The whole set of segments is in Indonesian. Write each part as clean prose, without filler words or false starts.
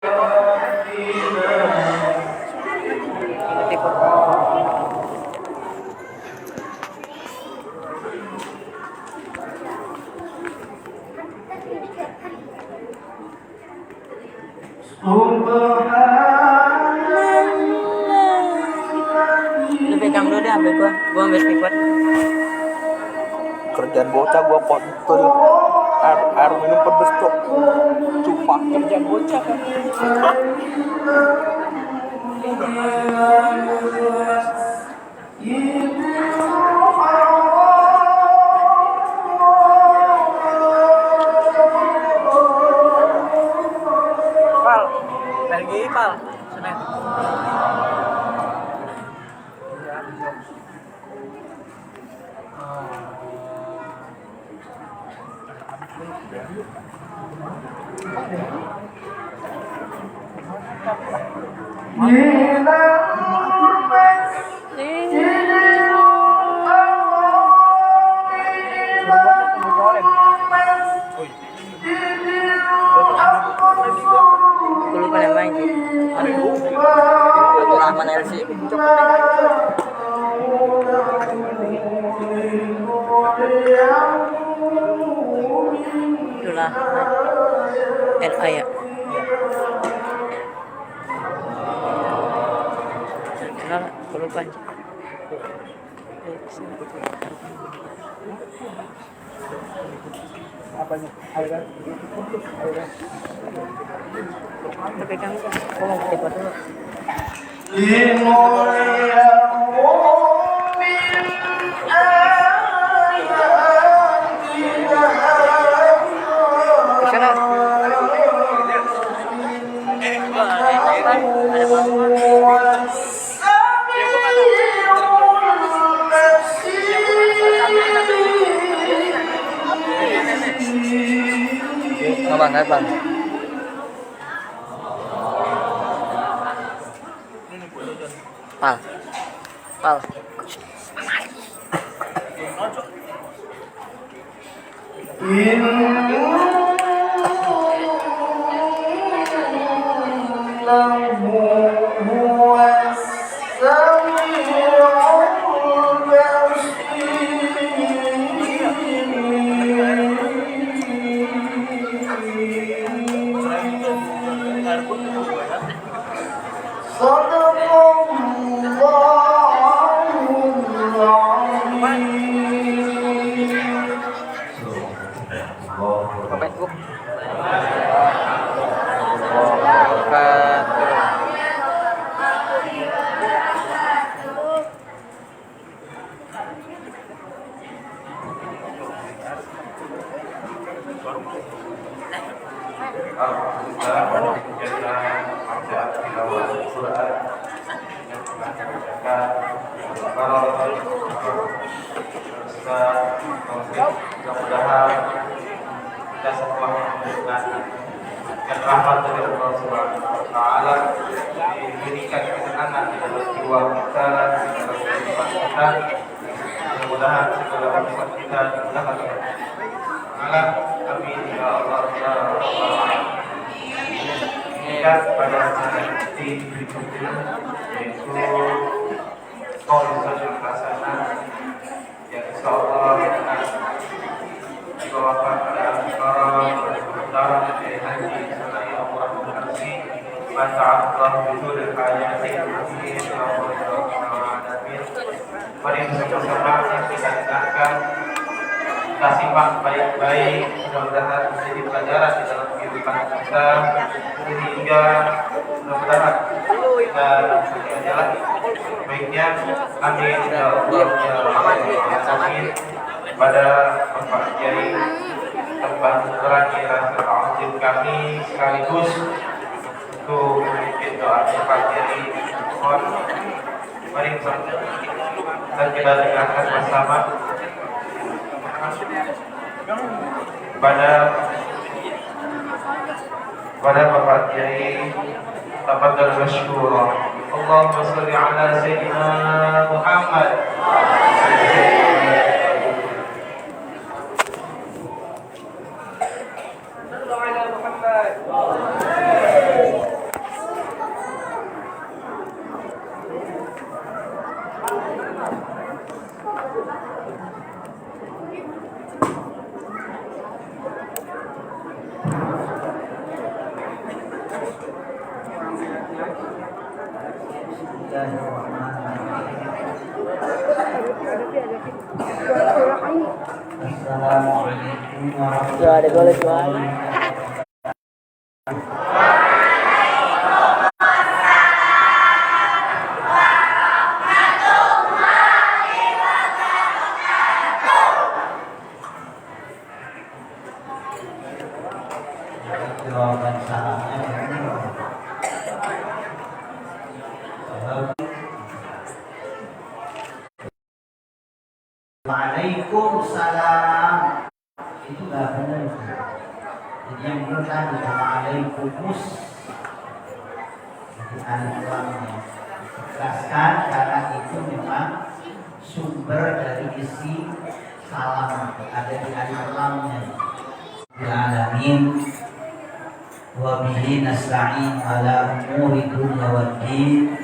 Lu pegang dulu deh HP gua ambil speaker. Kerjaan bocah gua pontul air minum pedes tuh. Cuma kerjaan bocah kan. Pal, lagi pal, Senin. Gue lupa namanya sih. Abdurrahman LC. Itulah LA ya. Kenal, gue lupa. Apanya? Airan. Pegang kan. Gue mau tipe dulu. Sana. Banget bang. Pal. Facebook. Mudah-mudahan kita semua mendengar rahmat dari Allah Subhanahu wa Ta'ala, diberikan ketenangan di dalam jiwa kita, di dalam kehidupan kita. Mudah-mudahan segala urusan kita dimudahkan oleh Allah. Amin ya Allah ya Rabbal Alamin. Pada nanti berikutnya yaitu Qaulisatul Hasanah yang insyaallah akan dibawakan oleh para pendamping dari haji serta Allah berkasih Masya bidul hayati mari bersama-sama kita dengarkan, kita simak baik-baik, mudah-mudahan menjadi pelajaran di dalam kehidupan kita, sehingga mudah-mudahan kita jalan baiknya. Amin ya Allah ya Amin. Pada Bapak Kiai tempat merangi rasa ta'zim kami, sekaligus untuk memimpin doa Bapak Kiai. Mari kita dengarkan bersama pada Bapak Kiai. Tafadhal masykurah. Allahumma shalli ala sayyidina Muhammad. Sallallahu alaihi Muhammad. Assalamualaikum Ya, ada boleh jual. jawaban salahnya Waalaikumsalam itu nggak benar. Jadi yang benar tadi Waalaikumsalam. Jadi alif lamnya tegaskan karena itu memang sumber dari isi salam ada di alif lamnya. Alamin wa bihi nasta'in ala umuri dunya waddin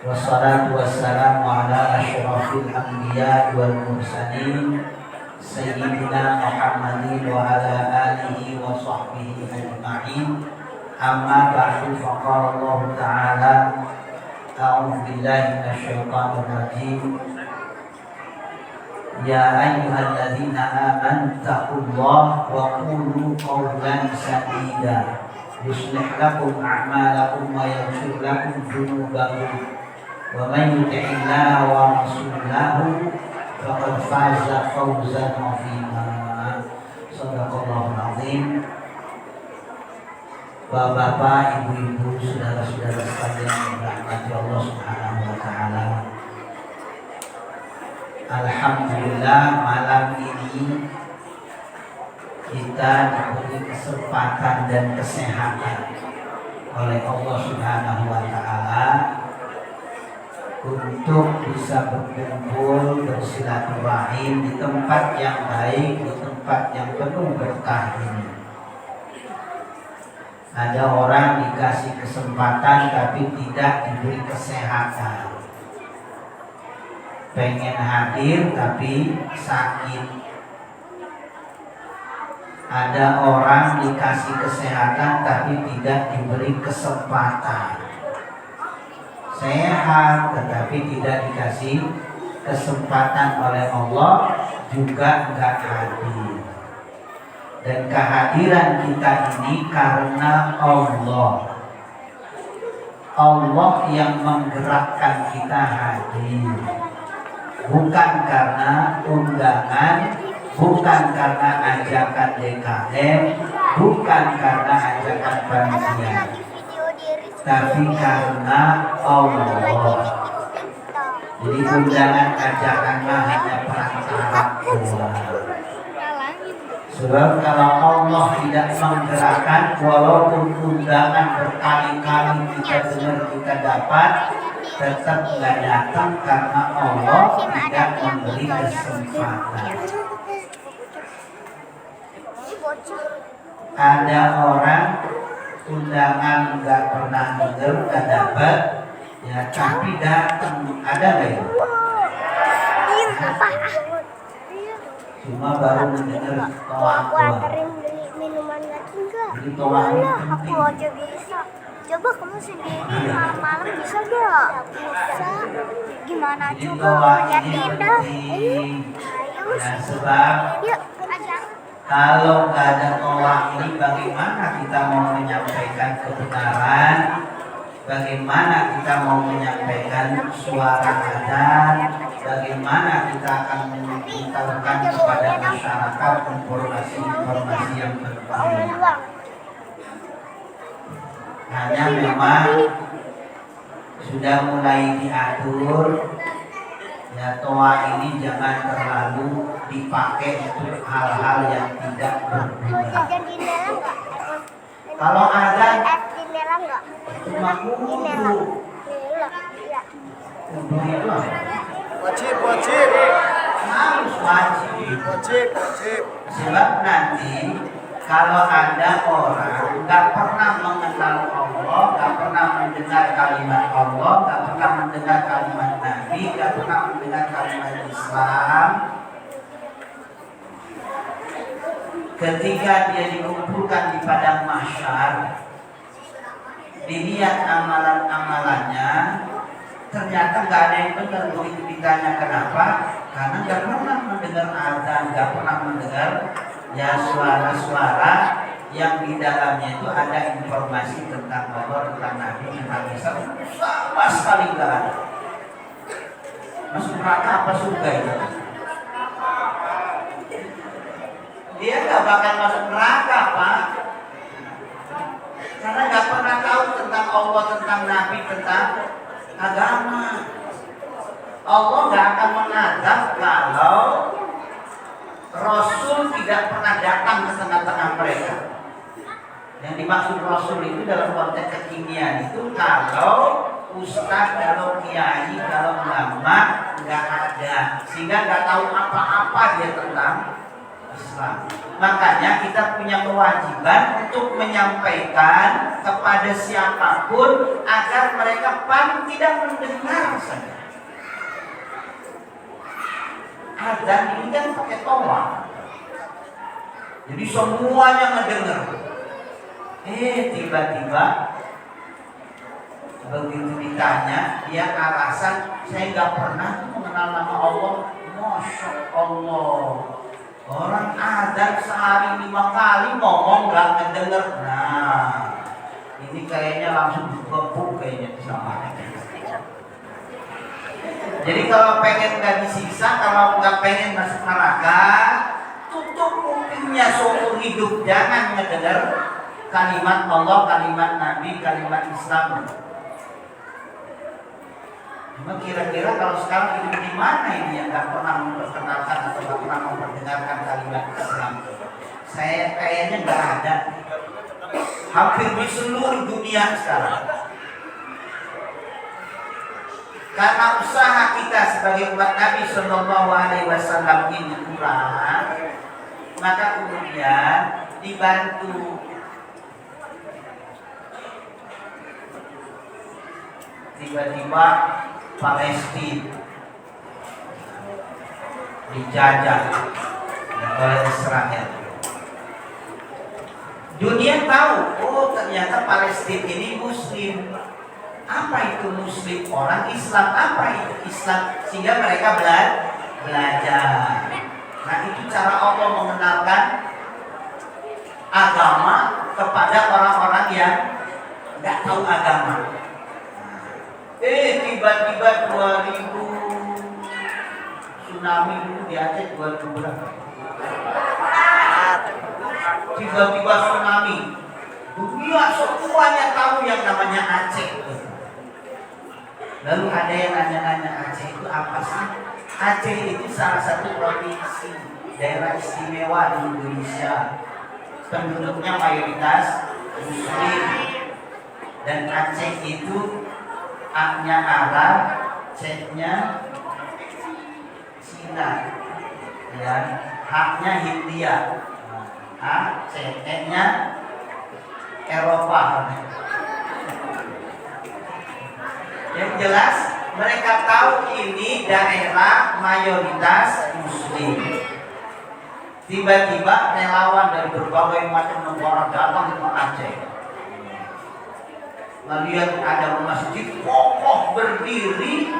wassalatu wassalamu ala asyrafil anbiya wal mursalin sayyidina Muhammadin wa ala alihi wa sahbihi ajma'in amma ba'du faqala Allah ta'ala a'udzu billahi minasyaitonir rajim ya ayyuhalladzina amanu taqullaha wa qulu qawlan sadida yuslih lakum a'malakum wa yaghfir lakum dzunubakum wa man yuti'illaha wa rasulahu faqad faza fawzan 'azima. Shadaqallahul 'azim. Bapak-bapak, ibu-ibu, saudara-saudara sekalian yang dirahmati Allah Subhanahu wa taala. Alhamdulillah malam ini kita diberi kesempatan dan kesehatan oleh Allah Subhanahu wa taala untuk bisa berkumpul bersilaturahim di tempat yang baik, di tempat yang penuh berkah ini. Ada orang dikasih kesempatan tapi tidak diberi kesehatan. Pengen hadir tapi sakit. Ada orang dikasih kesehatan tapi tidak diberi kesempatan. Sehat tetapi tidak dikasih kesempatan oleh Allah, juga enggak hadir. Dan kehadiran kita ini karena Allah. Allah yang menggerakkan kita hadir. Bukan karena undangan, bukan karena ajakan DKM, bukan karena ajakan panitia, tapi karena Allah. Jadi undangan ajakanlah hanya perantara doang. Sebab kalau Allah tidak menggerakkan, walaupun undangan berkali-kali kita dengar kita dapat, tetap nggak datang karena Allah tidak memberi kesempatan. Ada orang undangan nggak pernah dengar, nggak dapat, ya tapi datang. Ada nggak ya? Cuma baru mendengar toa. Beli minuman lagi enggak? Beli toa ini Aku penting. aja bisa. Coba kamu sendiri malam-malam bisa gak? Bisa. Gimana Jadi coba? toa Lihat ini indah. penting. Ayo. Ya, sebab Yuk, aja. kalau nggak ada toa ini, bagaimana kita mau menyampaikan kebenaran? Bagaimana kita mau menyampaikan suara adzan? Bagaimana kita akan mengutarakan kepada masyarakat informasi-informasi yang penting? Hanya memang sudah mulai diatur, ya toa ini jangan terlalu dipakai untuk hal-hal yang tidak berguna. Jajan di dalam enggak? Kalau ada Di dalam enggak? cuma Di dalam. kudu, Iya. kudu itu Wajib. harus wajib. Wajib. Sebab nanti kalau ada orang nggak pernah mengenal Allah, nggak pernah mendengar kalimat Allah, nggak pernah mendengar kalimat Nabi, nggak pernah mendengar kalimat Islam, ketika dia dikumpulkan di padang mahsyar, dilihat amalan-amalannya, ternyata nggak ada yang benar. Begitu ditanya kenapa, karena nggak pernah mendengar azan, nggak pernah mendengar ya suara-suara yang di dalamnya itu ada informasi tentang Allah, tentang Nabi, tentang Islam, sama sekali nggak ada. Masuk neraka apa surga itu? Dia nggak bakal masuk neraka, Pak, karena nggak pernah tahu tentang Allah, tentang Nabi, tentang agama. Allah nggak akan mengadab kalau Rasul tidak pernah datang ke tengah-tengah mereka. Yang dimaksud Rasul itu dalam konteks kekinian itu kalau ustaz, kalau kiai, kalau ulama nggak ada, sehingga nggak tahu apa-apa dia tentang Islam. Makanya kita punya kewajiban untuk menyampaikan kepada siapapun agar mereka paling tidak mendengar saja. Azan ini kan pakai toa, jadi semuanya ngedenger. Tiba-tiba begitu ditanya, dia alasan saya nggak pernah mengenal nama Allah. Masya Allah, orang azan sehari 5 kali ngomong nggak ngedenger. Nah, ini kayaknya langsung dikepuk kayaknya sama. Jadi kalau pengen nggak disiksa, kalau nggak pengen masuk neraka, tutup kupingnya seumur hidup, jangan ngedenger kalimat Allah, kalimat Nabi, kalimat Islam. Cuma kira-kira kalau sekarang hidup di mana ini yang nggak pernah memperkenalkan atau nggak pernah memperdengarkan kalimat Islam? Saya kayaknya nggak ada. Hampir di seluruh dunia sekarang. Karena usaha kita sebagai umat Nabi Shallallahu Alaihi Wasallam ini kurang, maka kemudian dibantu. Tiba-tiba Palestina dijajah oleh Israel. Dunia tahu, oh ternyata Palestina ini Muslim. Apa itu Muslim? Orang Islam. Apa itu Islam? Sehingga mereka belajar. Nah, itu cara Allah mengenalkan agama kepada orang-orang yang nggak tahu agama. Tiba-tiba 2000 tsunami dulu di Aceh 2000 berapa? Tiba-tiba tsunami. Dunia semuanya tahu yang namanya Aceh. Lalu ada yang nanya-nanya, Aceh itu apa sih? Aceh itu salah satu provinsi daerah istimewa di Indonesia. Penduduknya mayoritas Muslim. Dan Aceh itu A-nya Arab, C-nya Cina, ya, H-nya Hindia, A, C, E-nya Eropa. Yang jelas mereka tahu ini daerah mayoritas Muslim. Tiba-tiba relawan dari berbagai macam negara datang ke Aceh. Melihat ada masjid kokoh berdiri,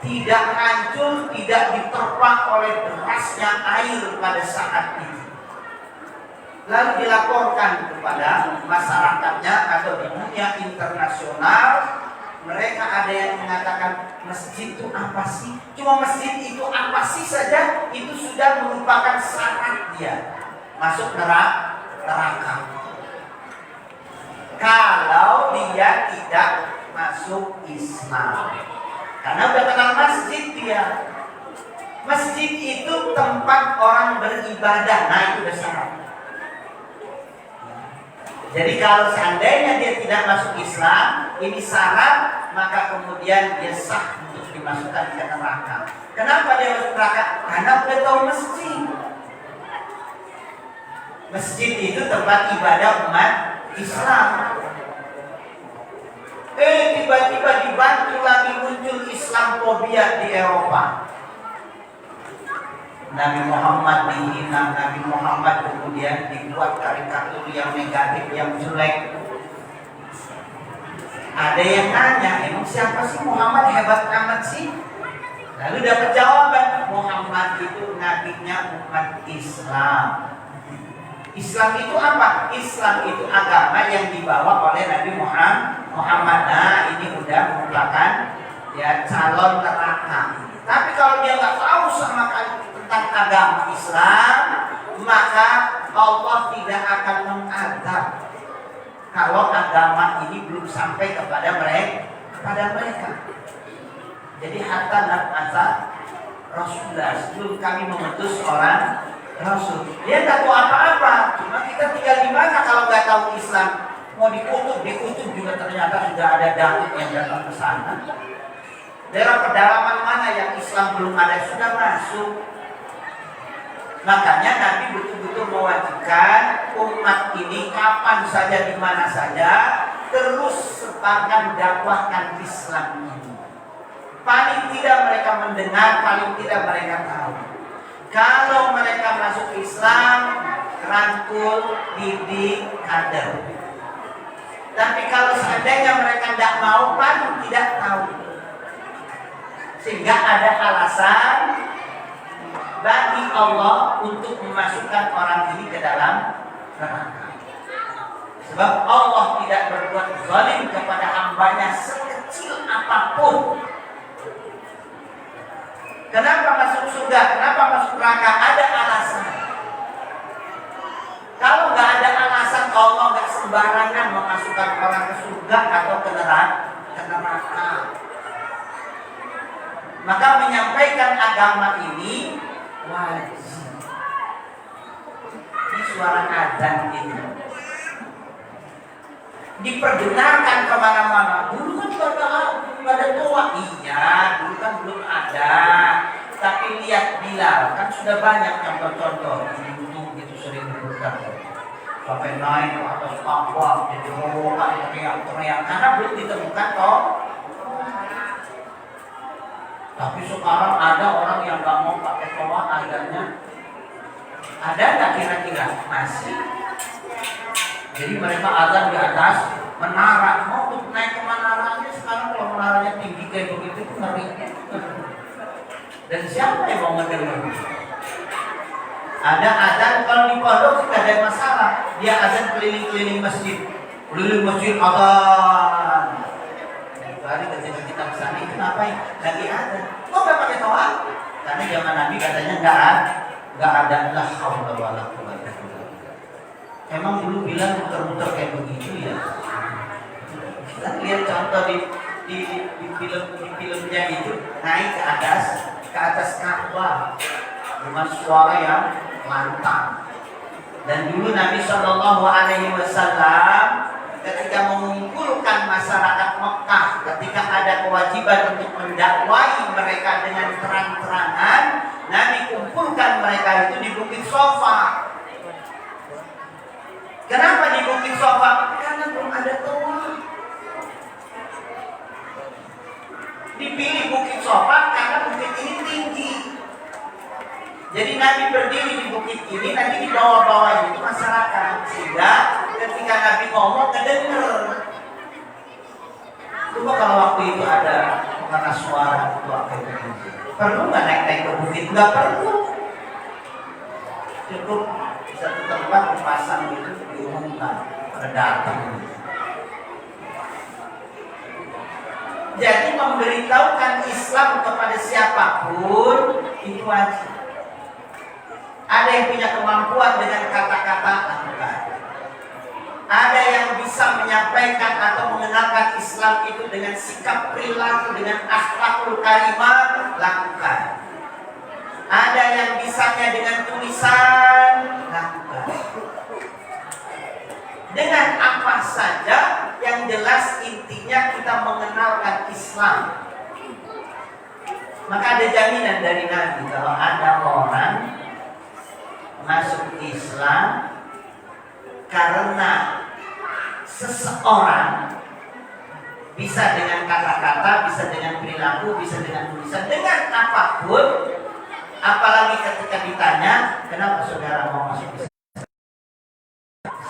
tidak hancur, tidak diterpa oleh derasnya air pada saat itu. Lalu dilaporkan kepada masyarakatnya atau di dunia internasional. Mereka ada yang mengatakan masjid itu apa sih? Cuma masjid itu apa sih saja, itu sudah merupakan syarat dia masuk neraka. Kalau dia tidak masuk Islam, karena udah kenal masjid dia. Masjid itu tempat orang beribadah, nah itu udah syarat. Jadi kalau seandainya dia tidak masuk Islam, ini syarat, maka kemudian dia sah untuk dimasukkan ke neraka. Kenapa dia masuk neraka? Karena udah tahu masjid. Masjid itu tempat ibadah umat Islam. Tiba-tiba dibantu lagi muncul Islamfobia di Eropa. Nabi Muhammad dihina, Nabi Muhammad kemudian dibuat karikatur yang negatif, yang jelek. Ada yang nanya, emang siapa sih Muhammad, hebat amat sih? Lalu dapat jawaban, Muhammad itu nabinya umat Islam. Islam itu apa? Islam itu agama yang dibawa oleh Nabi Muhammad. Nah, ini udah merupakan ya calon neraka. Tapi kalau dia nggak tahu sama sekali tentang agama Islam, maka Allah tidak akan mengadab kalau agama ini belum sampai kepada mereka. Jadi hatta nab'atha Rasulullah, sebelum kami mengutus orang Rasul. Dia tak tahu apa-apa. Cuma kita tinggal di mana kalau nggak tahu Islam? Mau dikutub juga ternyata sudah ada Daud yang datang ke sana. Daerah pedalaman mana yang Islam belum ada sudah masuk. Makanya Nabi betul-betul mewajibkan umat ini kapan saja, di mana saja, terus sebarkan, dakwahkan Islam ini. Paling tidak mereka mendengar, paling tidak mereka tahu. Kalau mereka masuk Islam, rangkul, didik, kader. Tapi kalau seandainya mereka tidak mau, paling tidak tahu. Sehingga ada alasan bagi Allah untuk memasukkan orang ini ke dalam neraka. Sebab Allah tidak berbuat zalim kepada hambanya sekecil apapun. Kenapa masuk surga? Kenapa masuk neraka? Ada alasan. Kalau nggak ada alasan, Allah nggak sembarangan memasukkan orang ke surga atau ke neraka. Maka menyampaikan agama ini wajib. Ini suara adzan ini diperdengarkan kemana-mana. Dulu kan pada tua, iya, dulu kan belum ada. Tapi lihat Bilal, kan sudah banyak contoh-contoh di YouTube itu sering dibuka. Sampai naik ke atas kapal, jadi robokan, teriak-teriak, karena belum ditemukan toh. Tapi sekarang ada orang yang nggak mau pakai toa, akhirnya ada nggak kira-kira? Masih. Jadi mereka azan di atas menara. Mau naik ke menaranya, sekarang kalau menaranya tinggi kayak begitu itu ngeri. Dan siapa yang mau mendengar? Ada azan kalau di pondok tidak ada masalah. Dia azan keliling-keliling masjid, azan. Hari ketika kita kesana itu ngapain? Lagi ada. Kok nggak pakai toa? Karena zaman Nabi katanya nggak ada lah haula wala quwwata illa billah. Emang dulu bilang muter-muter kayak begitu ya. Kita lihat contoh di filmnya itu naik ke atas Ka'bah dengan suara yang lantang. Dan dulu Nabi Shallallahu Alaihi Wasallam ketika mengumpulkan masyarakat Mekah, ketika ada kewajiban untuk mendakwai mereka dengan terang-terangan, Nabi kumpulkan mereka itu di Bukit Sofa. Kenapa di Bukit Sofa? Karena belum ada toa. Dipilih Bukit Sofa karena bukit ini tinggi. Jadi Nabi berdiri di bukit ini, nanti di bawah-bawah itu masyarakat. Sehingga ketika Nabi ngomong kedenger. Coba kalau waktu itu ada pengeras suara itu apa itu? Perlu nggak naik-naik ke bukit? Nggak perlu. Cukup satu tempat dipasang itu diumumkan pada datang. Jadi memberitahukan Islam kepada siapapun itu wajib. Ada yang punya kemampuan dengan kata-kata, lakukan. Ada yang bisa menyampaikan atau mengenalkan Islam itu dengan sikap perilaku, dengan akhlakul karimah, lakukan. Ada yang bisanya dengan tulisan, lakukan. Dengan apa saja, yang jelas intinya kita mengenalkan Islam. Maka ada jaminan dari Nabi kalau ada orang masuk Islam karena seseorang, bisa dengan kata-kata, bisa dengan perilaku, bisa dengan tulisan, dengan apapun. Apalagi ketika ditanya, kenapa saudara mau masuk Islam?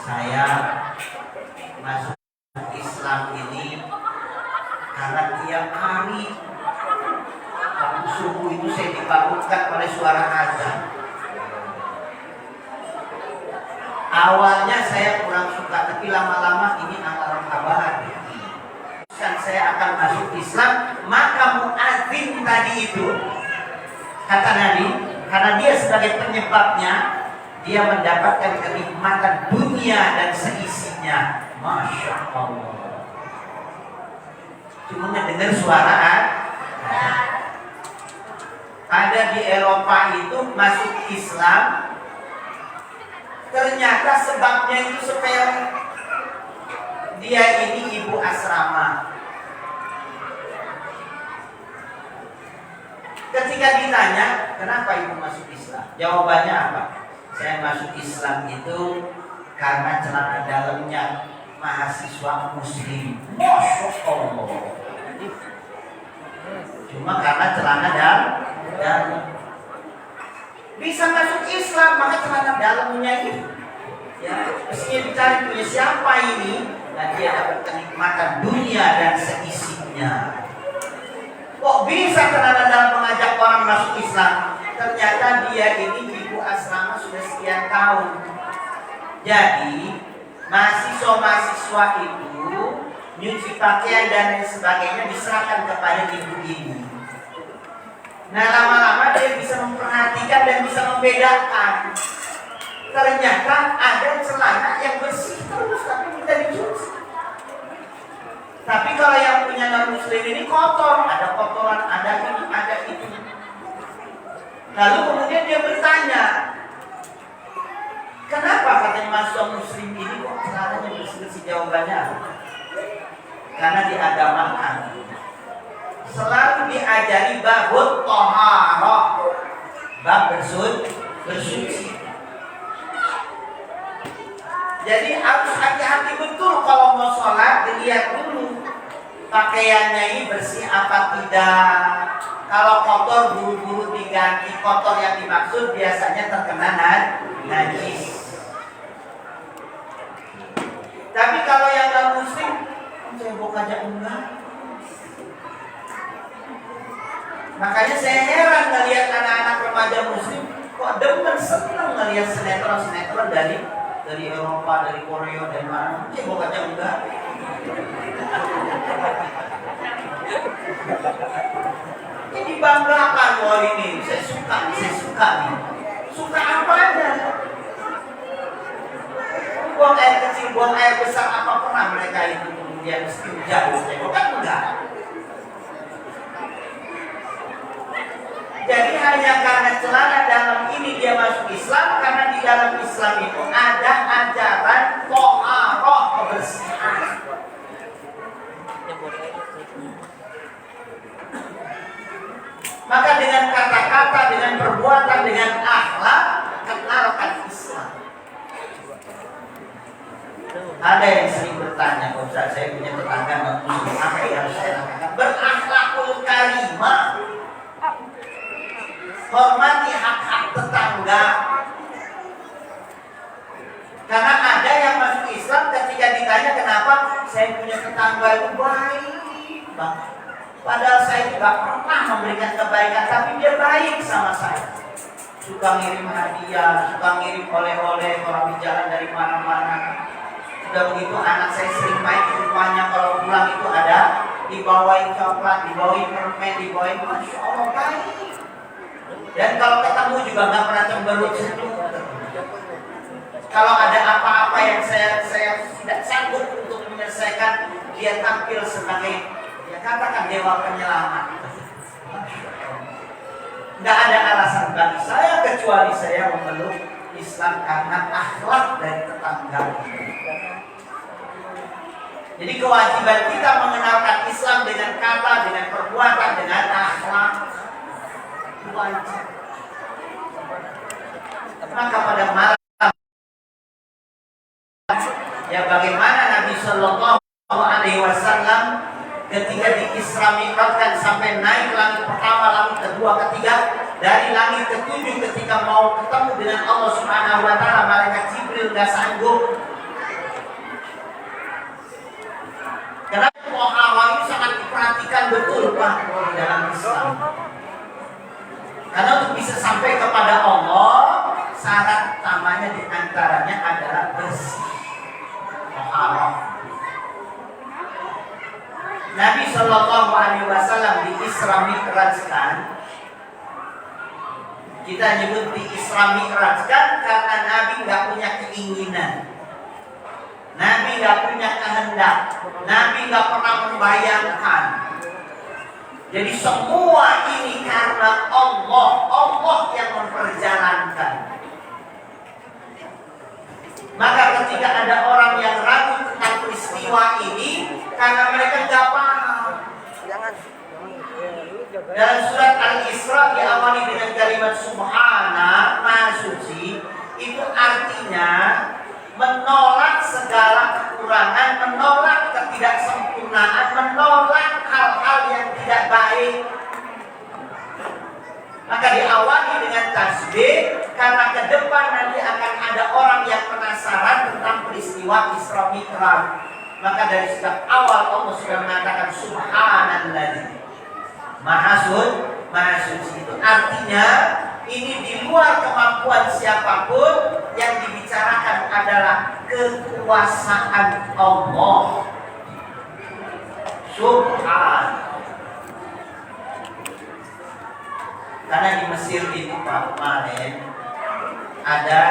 Saya masuk Islam ini karena tiap hari waktu subuh itu saya dibangunkan oleh suara azan. Awalnya saya kurang suka, tapi lama-lama ini alarm kabar. Dan saya akan masuk Islam, maka muadzin tadi itu kata Nabi, karena dia sebagai penyebabnya, dia mendapatkan kenikmatan dunia dan seisinya. Masya Allah. Cuma dengar suara ada di Eropa itu masuk Islam, ternyata sebabnya itu sepele. Dia ini ibu asrama. Ketika ditanya, kenapa ibu masuk Islam? Jawabannya apa? Saya masuk Islam itu karena celana dalamnya mahasiswa muslim. Masya Allah. Cuma karena celana dalam bisa masuk Islam, maka celana dalamnya itu ya mestinya dicari punya siapa ini, dan dia dapat kenikmatan dunia dan seisinya. Kok bisa celana dalam mengajak orang masuk Islam? Ternyata dia ini ibu asrama sudah sekian tahun. Jadi mahasiswa-mahasiswa itu nyuci pakaian dan lain sebagainya diserahkan kepada ibu ini. Nah lama-lama dia bisa memperhatikan dan bisa membedakan. Ternyata ada celana yang bersih terus tapi tidak dicuci. Tapi kalau yang punya non muslim ini kotor, ada kotoran, ada ini, ada itu. Lalu kemudian dia bertanya, kenapa katanya mahasiswa muslim ini kok celananya bersih-bersih? Jawabannya, karena diagamakan. Selalu diajari babut toharoh, bab bersuci. Jadi harus hati-hati betul kalau mau sholat, dilihat dulu pakaiannya ini bersih apa tidak. Kalau kotor buru-buru diganti. Kotor yang dimaksud biasanya terkena najis. Tapi kalau yang non muslim, cebok aja enggak. Makanya saya heran ngelihat anak-anak remaja muslim kok demen seneng ngelihat sinetron dari Eropa, dari Korea, dari mana. Cebok aja enggak. Ini banggakan loh ini. Saya suka nih. Suka apanya? Buang air kecil, buang air besar, apa pernah mereka itu kemudian mesti jauh? Cebok kan enggak. Jadi hanya karena celana dalam ini dia masuk Islam, karena di dalam Islam itu ada ajaran toharoh, kebersihan. Maka dengan kata-kata, dengan perbuatan, dengan akhlak, kenalkan Islam. Ada yang sering bertanya, Pak Ustaz, saya punya tetangga non muslim, apa yang harus saya lakukan? Berakhlakul karimah. Hormati hak-hak tetangga. Karena ada yang masuk Islam ketika ditanya kenapa, saya punya tetangga itu baik banget. Padahal saya tidak pernah memberikan kebaikan, tapi dia baik sama saya. Suka ngirim hadiah, suka ngirim oleh-oleh, orang di jalan dari mana-mana. Sudah begitu anak saya sering main ke rumahnya, kalau pulang itu ada dibawain coklat, dibawain permen, dibawain, Masya Allah baik. Dan kalau ketemu juga nggak pernah cemberut senyum. Kalau ada apa-apa yang saya tidak sanggup untuk menyelesaikan, dia tampil sebagai, ya katakan dewa penyelamat. Nggak ada alasan bagi saya kecuali saya memeluk Islam karena akhlak dari tetangga. Jadi kewajiban kita mengenalkan Islam dengan kata, dengan perbuatan, dengan akhlak. Wajib. Maka pada malam ya bagaimana Nabi Shallallahu Alaihi Wasallam ketika di Isra Mi'rajkan sampai naik langit pertama, langit kedua, ketiga, dari langit ketujuh ketika mau ketemu dengan Allah Subhanahu Wa Taala, malaikat Jibril nggak sanggup. Karena toharoh ini sangat diperhatikan betul Pak di dalam Islam. Karena untuk bisa sampai kepada Allah, syarat utamanya diantaranya adalah bersih, toharoh. Nabi Shallallahu Alaihi Wasallam di Isra Mi'rajkan, kita nyebut di Isra Mi'rajkan karena Nabi nggak punya keinginan, Nabi nggak punya kehendak, Nabi nggak pernah membayangkan. Jadi semua ini karena Allah, Allah yang memperjalankan. Maka ketika ada orang yang ragu tentang peristiwa ini, karena mereka nggak paham. Dalam surat Al-Isra diawali dengan kalimat Subhana, Maha Suci, itu artinya menolak segala kekurangan, menolak ketidaksempurnaan, menolak hal-hal yang tidak baik. Maka diawali dengan tasbih, karena ke depan nanti akan ada orang yang penasaran tentang peristiwa Isra Mi'raj. Maka dari sejak awal Allah sudah mengatakan Subhanallah, Maha Suci. Itu artinya ini di luar kemampuan siapapun, yang dibicarakan adalah kekuasaan Allah. Subhan. Karena di Mesir itu Pak, kemarin ada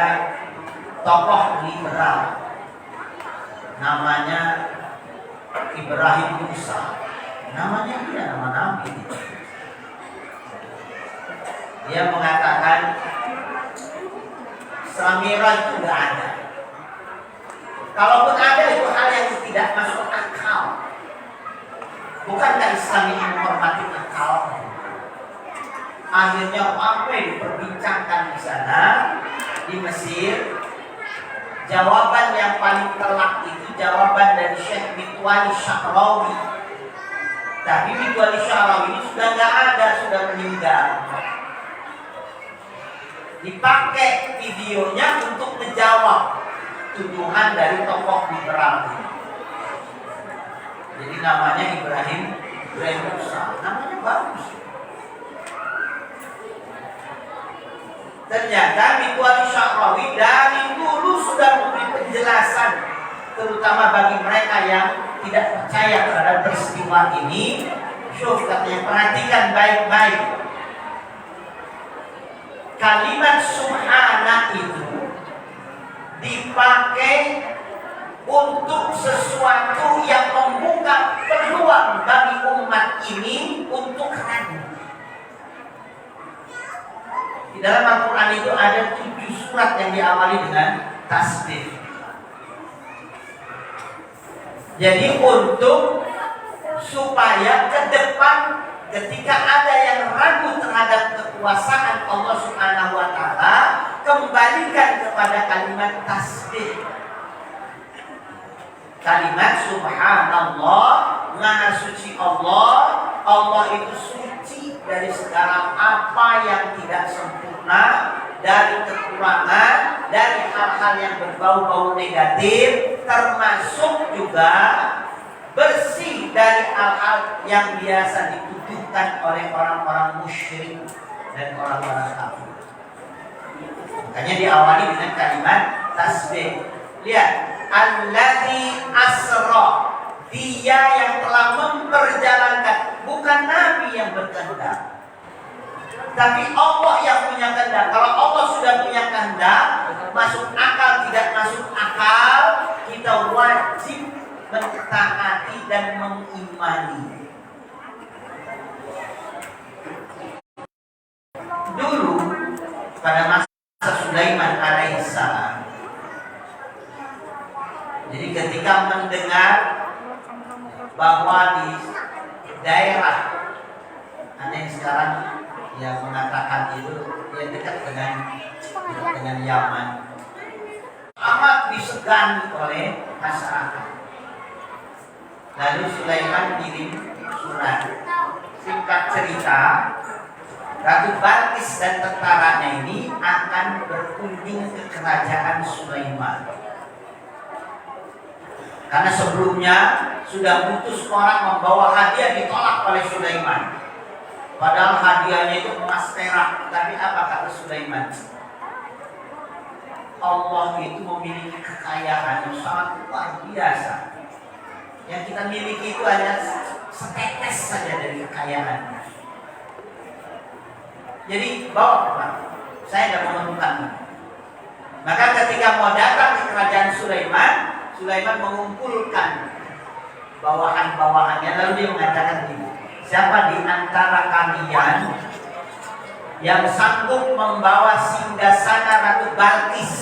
tokoh liberal namanya Ibrahim Musa. Namanya dia nama Nabi. Dia mengatakan Isra Mi'raj itu tidak ada. Kalaupun ada, itu hal yang tidak masuk akal. Bukankah Islam ini menghormati akal? Akhirnya apa yang diperbincangkan di sana, di Mesir, jawaban yang paling telak itu jawaban dari Syekh Mitwali Syahrawi. Tapi Mitwali Syahrawi ini sudah nggak ada, sudah meninggal. Dipakai videonya untuk menjawab tuduhan dari tokoh liberal ini. Jadi namanya Ibrahim Musa, namanya bagus. Ternyata Mitwali Syahrawi dari dulu sudah memberi penjelasan, terutama bagi mereka yang tidak percaya terhadap peristiwa ini. Syuf, katanya, perhatikan baik-baik. Kalimat Subhana itu dipakai untuk sesuatu yang membuka peluang bagi umat ini untuk ragu. Di dalam Al-Quran itu ada 7 surat yang diawali dengan tasbih. Jadi untuk supaya ke depan ketika ada yang ragu terhadap kekuasaan Allah Subhanahu wa taala, kembalikan kepada kalimat tasbih. Kalimat Subhanallah, Maha Suci Allah. Allah itu suci dari segala apa yang tidak sempurna, dari kekurangan, dari hal-hal yang berbau-bau negatif, termasuk juga bersih dari hal-hal yang biasa dituduhkan oleh orang-orang musyrik dan orang-orang kafir. Makanya diawali dengan kalimat tasbih. Lihat, alladzi asra, dia yang telah memperjalankan, bukan Nabi yang berkehendak, tapi Allah yang punya kehendak. Kalau Allah sudah punya kehendak, masuk akal tidak masuk akal, kita wajib mentaati dan mengimani. Dulu pada masa Sulaiman alaihissalam, jadi ketika mendengar bahwa di daerah aneh sekarang yang mengatakan itu yang dekat dengan Yaman, amat disegani oleh masyarakat. Lalu Sulaiman kirim surat. Singkat cerita, Ratu Balqis dan tentaranya ini akan berkunjung ke kerajaan Sulaiman. Karena sebelumnya sudah putus orang membawa hadiah, ditolak oleh Sulaiman. Padahal hadiahnya itu emas perak. Tapi apa kata Sulaiman? Allah itu memiliki kekayaan yang sangat luar biasa. Yang kita miliki itu hanya setetes saja dari kekayaan. Jadi bawa Pak, saya tidak menemukan. Maka ketika mau datang ke kerajaan Sulaiman, Sulaiman mengumpulkan bawahan-bawahannya, lalu dia mengatakan ini, siapa di antara kalian yang sanggup membawa singgasana Ratu Balkis?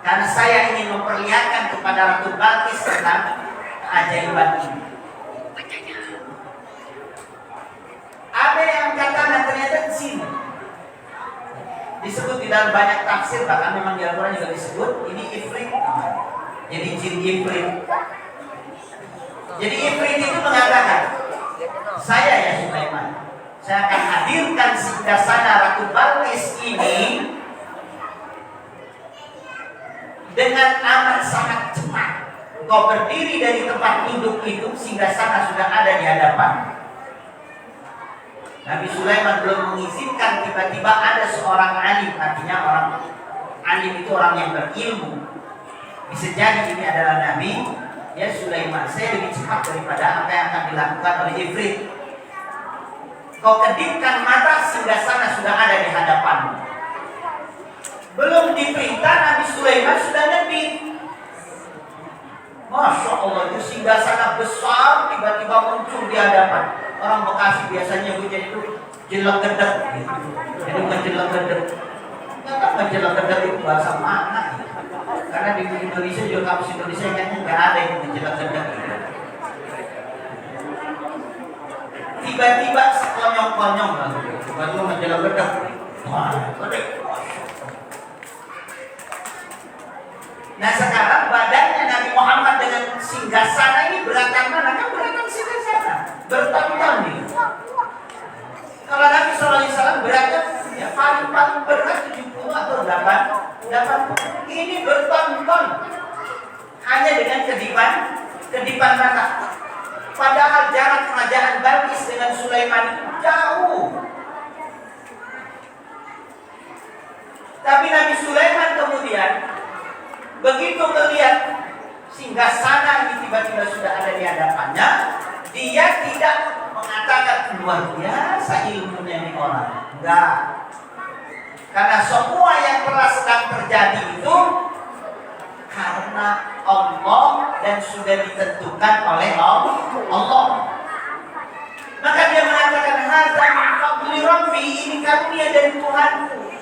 Karena saya ingin memperlihatkan kepada Ratu Balkis tentang keajaiban ini. Ada yang katakan ternyata di sini disebut di dalam banyak tafsir, bahkan memang di Al-Quran juga disebut ini Ifrit. Jadi jin Ifrit. Jadi Ifrit itu mengatakan, saya ya Sulaiman, saya akan hadirkan singgasana Ratu Balkis ini dengan amat sangat cepat. Kau berdiri dari tempat duduk itu, singgasana sudah ada di hadapan. Nabi Sulaiman belum mengizinkan, tiba-tiba ada seorang alim, artinya orang alim itu orang yang berilmu. Bisa jadi ini adalah Nabi, ya Sulaiman, saya lebih cepat daripada apa yang akan dilakukan oleh Ifrit. Kau kedipkan mata, singgasana sudah ada di hadapanmu. Belum diperintah, Nabi Sulaiman sudah ngedip. Masya Allah, itu singgasana besar tiba-tiba muncul di hadapan. Orang Bekasi biasanya hujan itu jelek gedek gitu. Jadi bukan jelek gedek. Enggak jelek gedek itu bahasa mana gitu. Karena di Indonesia juga, kampus Indonesia kayaknya nggak ada yang jelek gedek gitu. Tiba-tiba sekonyong-konyong lalu. Tiba-tiba menjelek gedek. Wah, gedek. Nah sekarang badannya Nabi Muhammad dengan singgasana ini beratan mana? Kan beratan singgasana, berton-ton nih. Kalau Nabi SAW beratnya ya paling berat 70 atau 80. Ini berton-ton. Hanya dengan kedipan mata. Padahal jarak kerajaan Balkis dengan Sulaiman itu jauh. Tapi Nabi Sulaiman kemudian begitu melihat singgasana ini tiba-tiba sudah ada di hadapannya, dia tidak mengatakan luar biasa ilmunya ini orang. Enggak. Karena semua yang telah sedang terjadi itu karena Allah dan sudah ditentukan oleh Allah. Maka dia mengatakan hadza min fadli rabbi, ini karunia dari Tuhanku.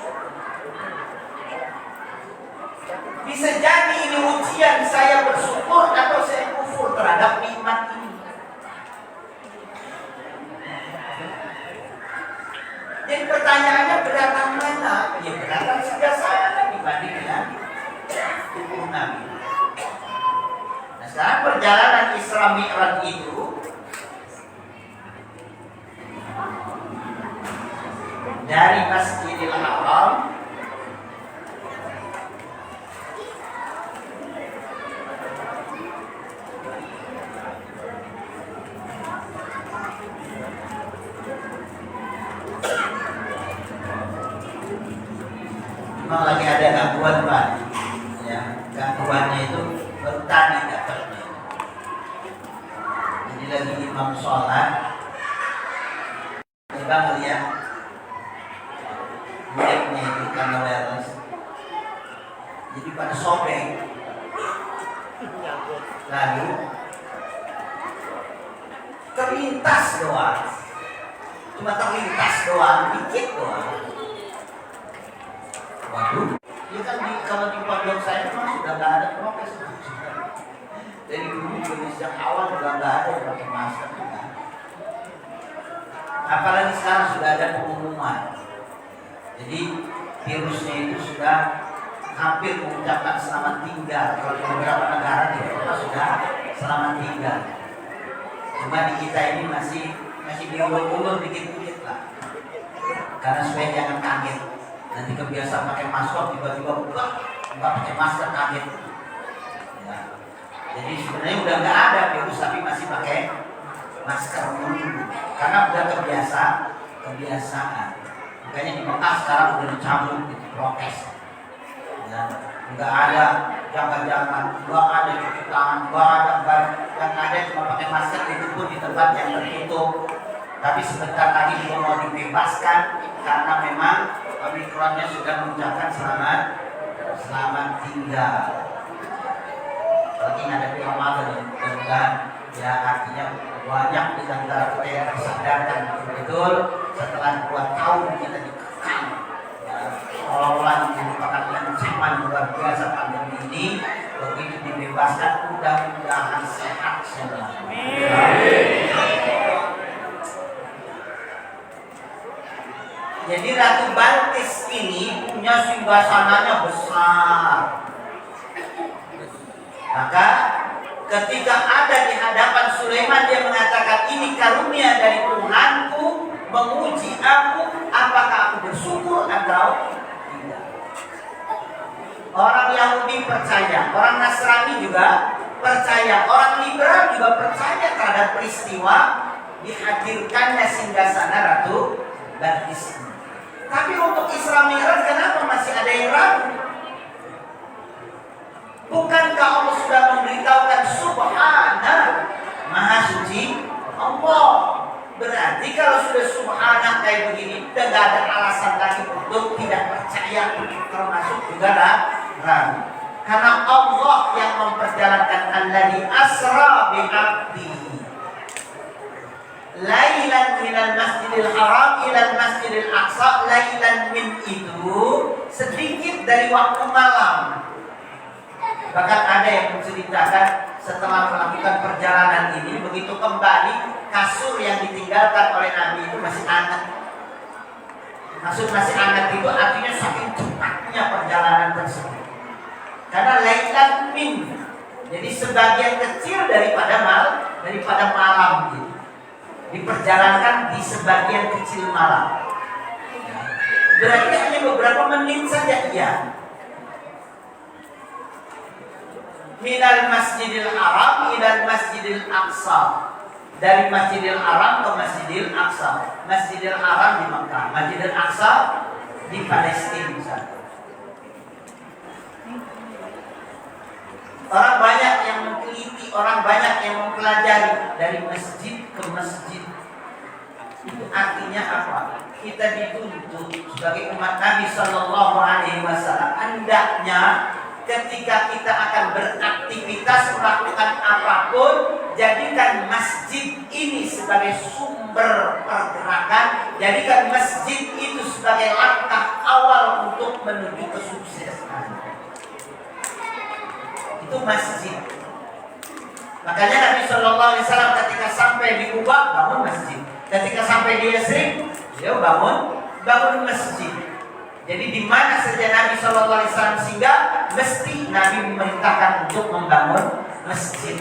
Bisa jadi ini ujian saya bersyukur atau saya kufur terhadap nikmat ini. Jadi pertanyaannya beratan mana? Ya beratan singgasana dibanding dengan tubuh Nabi. Nah sekarang perjalanan Isra Mi'raj itu dari Masjidil Haram memang lagi ada gangguan Pak. Ya, gangguannya itu bertani dapatnya. Jadi lagi imam sholat, coba ngeliat mic-nya itu karena wireless. Jadi pada sobek. Lalu terlintas doang. Cuma terlintas doang, dikit doang. Waduh, ya kan kalau di pondok saya memang sudah nggak ada prokes. Dari dulu juga sejak awal sudah nggak ada yang pakai masker. Apalagi sekarang sudah ada pengumuman. Jadi virusnya itu sudah hampir mengucapkan selamat tinggal. Kalau di beberapa negara di Eropa sudah selamat tinggal. Cuma di kita ini masih diulur-ulur dikit-dikit lah. Karena supaya jangan kaget. Nanti kebiasaan pakai masker tiba-tiba buka pakai masker kaget. Ya. Jadi sebenarnya udah nggak ada virus tapi masih pakai masker dulu karena udah kebiasaan. Makanya di Mekah sekarang udah dicabut gitu, prokes. Ya, nggak ada jangan-jangan, nggak ada cuci tangan, nggak ada yang ada cuma pakai masker itu pun di tempat yang tertutup. Tapi sebentar lagi juga mau dibebaskan karena memang Omikronnya sudah mengucapkan selamat tinggal. Lagi ada Ramadan dan ya artinya banyak di antara kita yang tersadarkan betul setelah 2 tahun kita dikekang ya, seolah-olah merupakan ancaman luar biasa pandemi ini, begitu dibebaskan mudah-mudahan sehat semua. Jadi Ratu Balkis ini punya singgasananya besar. Maka ketika ada di hadapan Sulaiman, dia mengatakan, ini karunia dari Tuhanku menguji aku, apakah aku bersyukur atau tidak. Orang Yahudi percaya, orang Nasrani juga percaya, orang liberal juga percaya terhadap peristiwa dihadirkannya singgasana Ratu Balkis. Tapi untuk Isra Mi'raj kenapa masih ada yang ragu? Bukankah Allah sudah memberitahukan Subhana, Maha Suci Allah? Berarti kalau sudah Subhana kayak begini, udah gak ada alasan lagi untuk tidak percaya, termasuk juga ragu. Karena Allah yang memperjalankan alladzi asra bi'abdi lailan minal masjidil haram ilal masjidil aqsa. Lailan min itu sedikit dari waktu malam. Bahkan ada yang menceritakan setelah melakukan perjalanan ini, begitu kembali kasur yang ditinggalkan oleh Nabi itu masih hangat. Maksud masih hangat itu artinya saking cepatnya perjalanan tersebut. Karena lailan min, jadi sebagian kecil daripada malam gitu, diperjalankan di sebagian kecil malam. Berarti hanya beberapa menit saja ya. Minal masjidil haram ilal masjidil aqsa. Dari masjidil haram ke masjidil aqsa. Masjidil haram di Makkah, masjidil aqsa di Palestina misalnya. Orang banyak yang meneliti, orang banyak yang mempelajari dari masjid ke masjid. Itu artinya apa? Kita dituntut sebagai umat Nabi Sallallahu Alaihi Wasallam, hendaknya ketika kita akan beraktivitas melakukan apapun, jadikan masjid ini sebagai sumber pergerakan, jadikan masjid itu sebagai langkah awal untuk menuju kesuksesan. Itu masjid. Makanya Nabi Shallallahu Alaihi Wasallam ketika sampai di Kuba bangun masjid, ketika sampai di Yasrib beliau bangun masjid. Jadi di mana saja Nabi Shallallahu Alaihi Wasallam singgah, mesti Nabi memerintahkan untuk membangun masjid.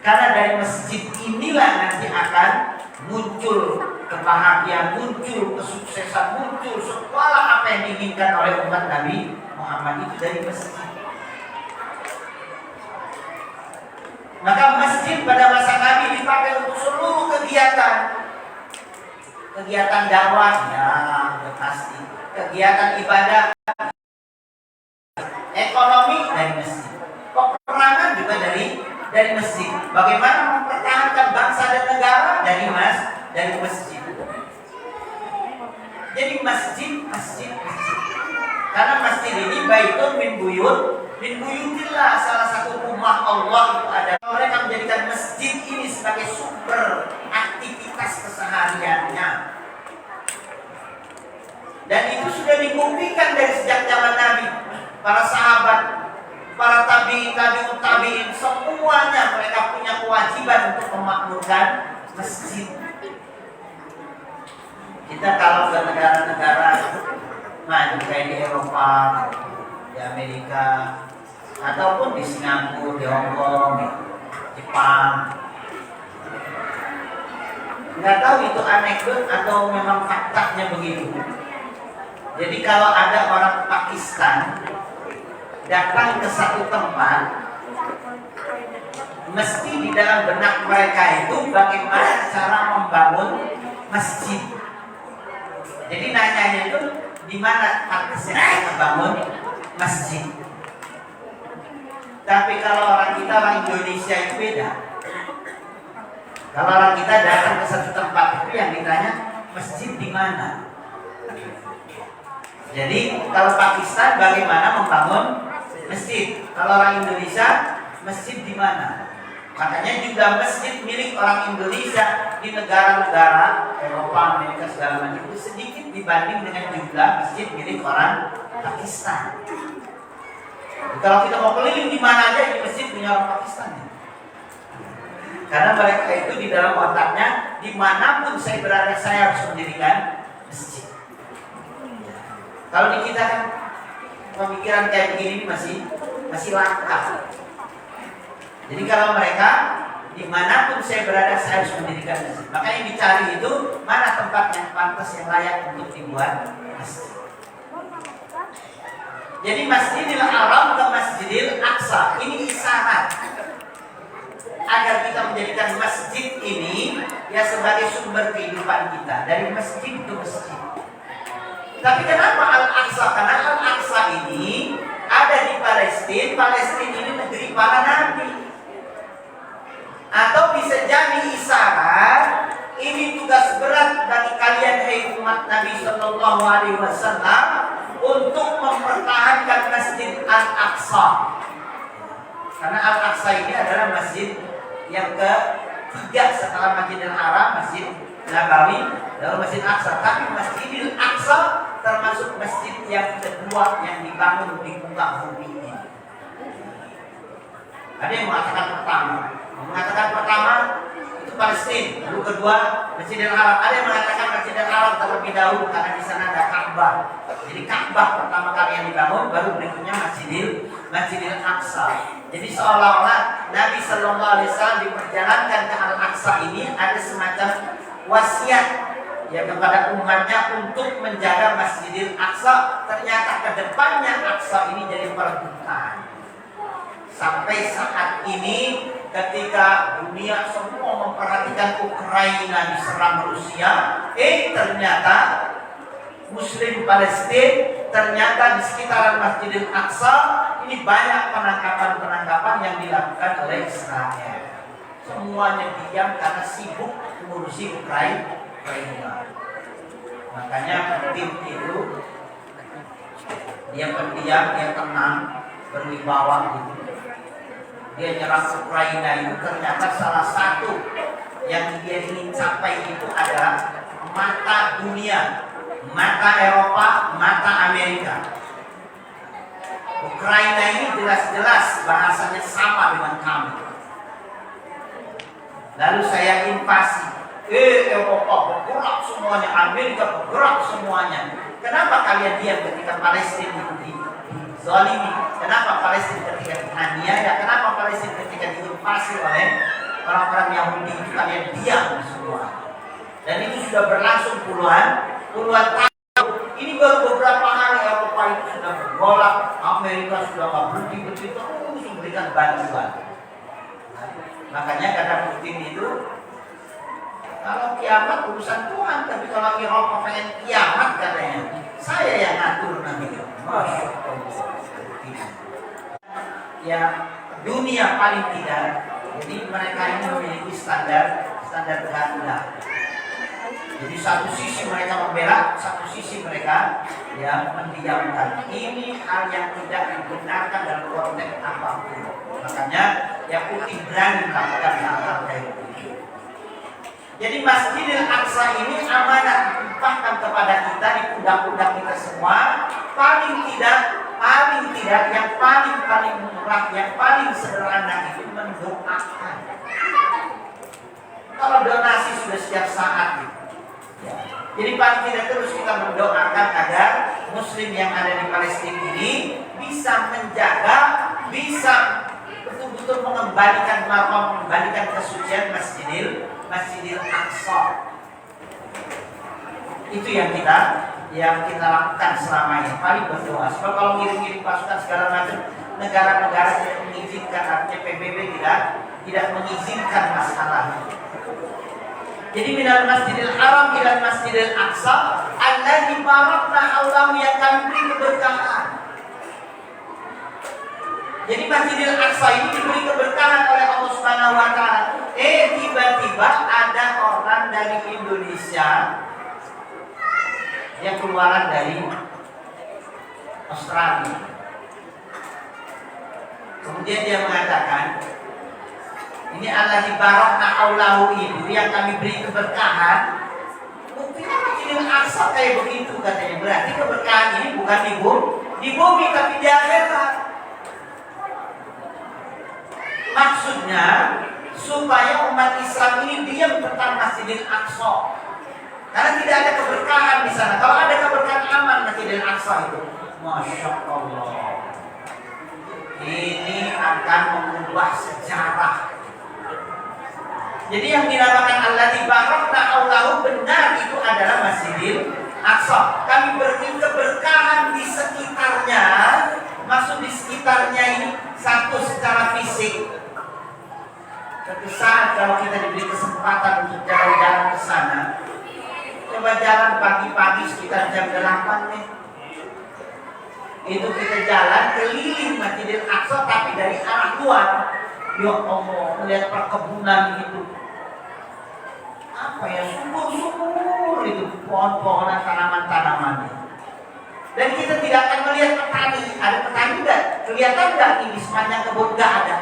Karena dari masjid inilah nanti akan muncul kebahagiaan, muncul kesuksesan, muncul segala apa yang diinginkan oleh umat Nabi Muhammad itu dari masjid. Maka masjid pada masa Nabi dipakai untuk seluruh kegiatan dakwah, ya pasti, kegiatan ibadah, ekonomi dari masjid, peperangan juga dari masjid. Bagaimana mempertahankan bangsa dan negara dari masjid. Jadi masjid. Karena masjid ini baitun min buyutillah, salah satu rumah Allah itu ada. Mereka menjadikan masjid ini sebagai sumber aktivitas kesehariannya. Dan itu sudah dibuktikan dari sejak zaman Nabi. Para sahabat, para tabi'in, semuanya mereka punya kewajiban untuk memakmurkan masjid. Kita kalau ke negara-negara maju kayak di Eropa, di Amerika, ataupun di Singapura, di Hong Kong, Jepang, nggak tahu itu anekdot atau memang faktanya begitu. Jadi kalau ada orang Pakistan datang ke satu tempat, mesti di dalam benak mereka itu bagaimana cara membangun masjid. Jadi nanyanya itu di mana pantasnya kita bangun masjid. Tapi kalau orang kita, orang Indonesia itu beda. Kalau orang kita datang ke satu tempat itu yang ditanya masjid di mana. Jadi kalau Pakistan bagaimana membangun masjid? Kalau orang Indonesia masjid di mana? Makanya jumlah masjid milik orang Indonesia di negara-negara Eropa, Amerika segala macam itu sedikit dibanding dengan jumlah masjid milik orang Pakistan. Kalau kita mau keliling di mana aja di masjid punya orang Pakistan ya. Karena mereka itu di dalam otaknya dimanapun saya berada saya harus mendirikan masjid. Kalau di kita kan pemikiran kayak begini masih langka. Jadi kalau mereka dimanapun saya berada saya harus mendirikan masjid. Maka yang dicari itu mana tempat yang pantas yang layak untuk dibuat masjid. Jadi Masjidil Haram ke Masjidil Aqsa ini isyarat agar kita menjadikan masjid ini ya sebagai sumber kehidupan kita dari masjid ke masjid. Tapi kenapa Al-Aqsa? Karena Al-Aqsa ini ada di Palestina. Palestina ini negeri para nabi. Atau bisa jadi isyarat ini tugas berat bagi kalian hai umat Nabi Sallallahu Alaihi Wasallam untuk mempertahankan Masjid Al-Aqsa. Karena Al-Aqsa ini adalah masjid yang ketiga setelah Masjidil Haram, Masjid Nabawi, lalu Masjid Aqsa. Tapi Masjidil Aqsa termasuk masjid yang kedua yang dibangun di muka bumi ini. Ada yang mengatakan pertama itu Palestina, lalu kedua Masjidil Haram. Ada yang mengatakan Masjidil Haram terlebih dahulu karena di sana ada Ka'bah. Jadi Ka'bah pertama kali yang dibangun, baru berikutnya Masjidil Aqsa. Jadi seolah-olah Nabi Sallallahu Alaihi Wasallam diperjalankan ke Al-Aqsa ini ada semacam wasiat ya kepada umatnya untuk menjaga Masjidil Aqsa. Ternyata kedepannya Aqsa ini jadi perbukaan. Sampai saat ini ketika dunia semua memperhatikan Ukraina diserang Rusia, ternyata Muslim Palestina, ternyata di sekitaran Masjidil Aqsa ini banyak penangkapan-penangkapan yang dilakukan oleh Israel. Semuanya diam karena sibuk mengurusi Ukraina. Makanya Putin itu dia pendiam, dia tenang, berwibawa gitu. Dia nyerang Ukraina itu ternyata salah satu yang dia ingin capai itu adalah mata dunia, mata Eropa, mata Amerika. Ukraina ini jelas-jelas bahasanya sama dengan kami. Lalu saya invasi, Eropa bergerak semuanya, Amerika bergerak semuanya. Kenapa kalian diam ketika Palestina itu dizalimi? Kenapa Palestina ketika dianiaya? Kenapa Palestina ketika diinvasi oleh orang-orang Yahudi itu kalian diam semua? Dan itu sudah berlangsung puluhan tahun. Ini baru beberapa hari Eropa itu sudah bergolak, Amerika sudah nggak berhenti terus memberikan bantuan. Makanya kata Putin itu, kalau kiamat urusan Tuhan, tapi kalau Eropa pengen kiamat katanya, saya yang ngatur nanti. Masya Allah. Ya dunia paling tidak, jadi mereka ini memiliki standar ganda. Jadi satu sisi mereka membela, satu sisi mereka ya mendiamkan. Ini hal yang tidak dibenarkan dalam konteks apapun. Makanya ya Putin berani melakukan hal-hal kayak begitu. Jadi Masjidil Aqsa ini amanat dilimpahkan kepada kita di pundak-pundak kita semua. Paling tidak yang paling murah, yang paling sederhana itu mendoakan. Kalau donasi sudah setiap saat gitu. Ya. Jadi paling tidak terus kita mendoakan agar Muslim yang ada di Palestina ini bisa menjaga, bisa betul-betul mengembalikan kesucian Masjidil Aqsa. Itu yang kita lakukan selama ini. Paling berdoa. Sebab kalau ngirim-ngirim pasukan segala macam negara-negara tidak mengizinkan, artinya PBB tidak mengizinkan masalah. Jadi minal Masjidil Haram ila Masjidil Aqsa alladzi barakna haulahu, yang kami beri keberkahan. Jadi Masjidil Aqsa ini diberi keberkahan oleh Allah Subhanahu wa taala. Tiba-tiba ada orang dari Indonesia yang keluaran dari Australia. Kemudian dia mengatakan, ini alladzi barakna haulahu itu yang kami beri keberkahan. Buktinya Masjidil Aqsa kayak begitu katanya. Berarti keberkahan ini bukan di bumi tapi di akhirat. Maksudnya supaya umat Islam ini diam tentang Masjidil Aqsa. Karena tidak ada keberkahan di sana. Kalau ada keberkahan aman Masjidil Aqsa itu. Masya Allah. Ini akan mengubah sejarah. Jadi yang dinamakan alladzi barakna haulahu benar itu adalah Masjidil Aqsa. Kami beri keberkahan di sekitarnya. Maksud di sekitarnya ini satu secara fisik. Suatu saat kalau kita diberi kesempatan untuk jalan-jalan ke sana, coba jalan pagi-pagi sekitar jam 8 nih. Itu kita jalan keliling Masjidil Aqsa tapi dari arah luar. Ya Allah, melihat perkebunan itu. Apa ya, subur-subur itu, pohon-pohonan, tanaman-tanamannya. Dan kita tidak akan melihat petani. Ada petani enggak? Kelihatan enggak ini sepanjang kebun? Enggak ada.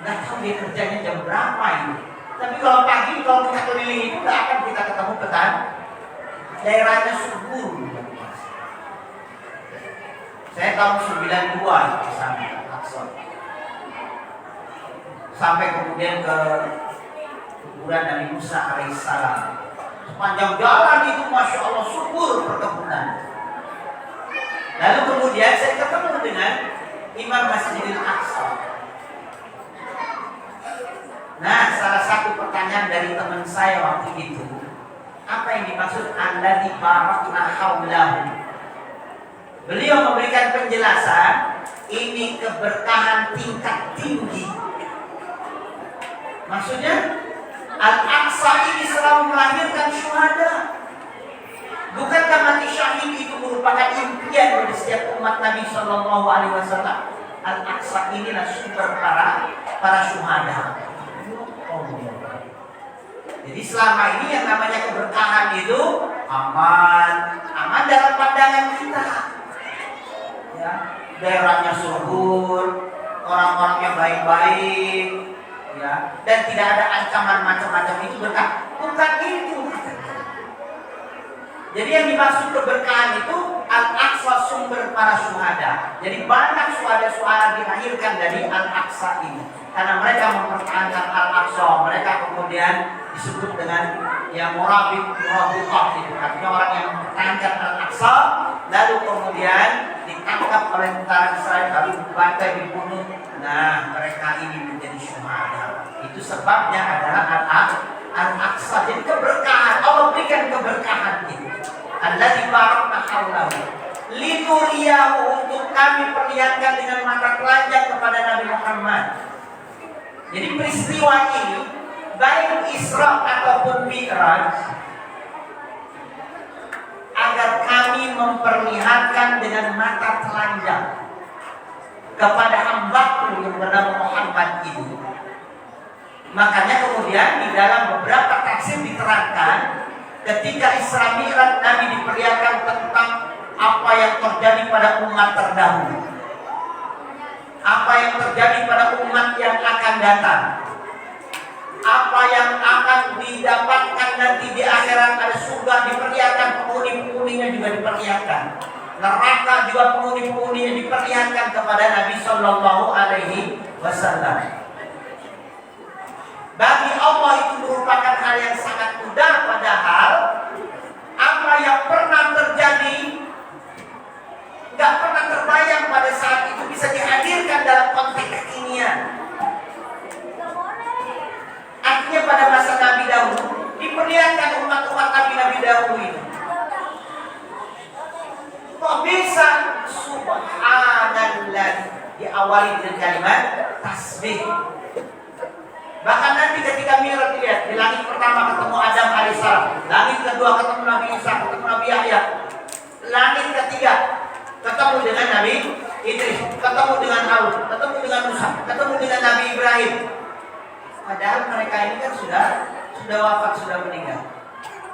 Enggak tahu dia kerjanya jam berapa ini. Tapi kalau pagi, kalau kita keliling itu enggak akan kita ketemu petani. Daerahnya subur. Saya tahun 92 ke sana, sampai kemudian ke kuburan Nabi Musa alaihissalam. Sepanjang jalan itu Masya Allah subur perkebunan. Lalu kemudian saya ketemu dengan Imam Masjidil Aqsa. Nah, salah satu pertanyaan dari teman saya waktu itu, apa yang dimaksud alladzi barakna haulahu? Beliau memberikan penjelasan, ini keberkahan tingkat tinggi. Maksudnya Al-Aqsa ini selalu melahirkan syuhada. Bukankah mati syahid itu merupakan impian dari setiap umat Nabi Shallallahu Alaihi Wasallam? Al-Aqsa inilah sumber para syuhada. Jadi selama ini yang namanya keberkahan itu aman dalam pandangan kita. Ya, daerahnya subur, orang-orangnya baik-baik, ya, dan tidak ada ancaman macam-macam itu berkah. Bukan itu. Jadi yang dimaksud keberkahan itu Al-Aqsa sumber para syuhada. Jadi banyak syuhada-syuhada dilahirkan dari Al-Aqsa ini. Karena mereka mempertahankan Al-Aqsa, mereka kemudian disebut dengan yang murabitah itu. Artinya orang yang mempertahankan Al-Aqsa, lalu kemudian ditangkap oleh tentara Israel, lalu dibantai, dibunuh. Nah, mereka ini menjadi syuhada. Itu sebabnya adalah Al-Aqsa. Jadi keberkahan, Allah berikan keberkahan itu. Alladzi barakna haulahu linuriyahu, untuk kami perlihatkan dengan mata telanjang kepada Nabi Muhammad. Jadi peristiwa ini baik Isra ataupun Mi'raj agar kami memperlihatkan dengan mata telanjang kepada hamba-Ku yang bernama Muhammad ini. Makanya kemudian di dalam beberapa tafsir diterangkan ketika Isra Mi'raj Nabi diperlihatkan tentang apa yang terjadi pada umat terdahulu, apa yang terjadi pada umat yang akan datang, apa yang akan didapatkan nanti di akhirat. Ada surga diperlihatkan, penghuni-penghuninya juga diperlihatkan, neraka juga penghuni-penghuninya diperlihatkan kepada Nabi Shallallahu Alaihi Wasallam. Bagi Allah itu merupakan hal yang sangat mudah, padahal apa yang pernah terjadi nggak pernah terbayang pada saat itu bisa dihadirkan dalam konteks kekinian. Artinya pada masa Nabi dahulu diperlihatkan umat-umat Nabi dahulu itu. Kok bisa? Subhanallah. diawali dengan kalimat tasbih. Bahkan nanti ketika Mi'raj dilihat, di langit pertama ketemu Adam alaihissalam, langit kedua ketemu Nabi Isa, ketemu Nabi Yahya, langit ketiga ketemu dengan Nabi Idris, ketemu dengan Harun, ketemu dengan Musa, ketemu dengan Nabi Ibrahim. Padahal mereka ini kan sudah wafat, sudah meninggal.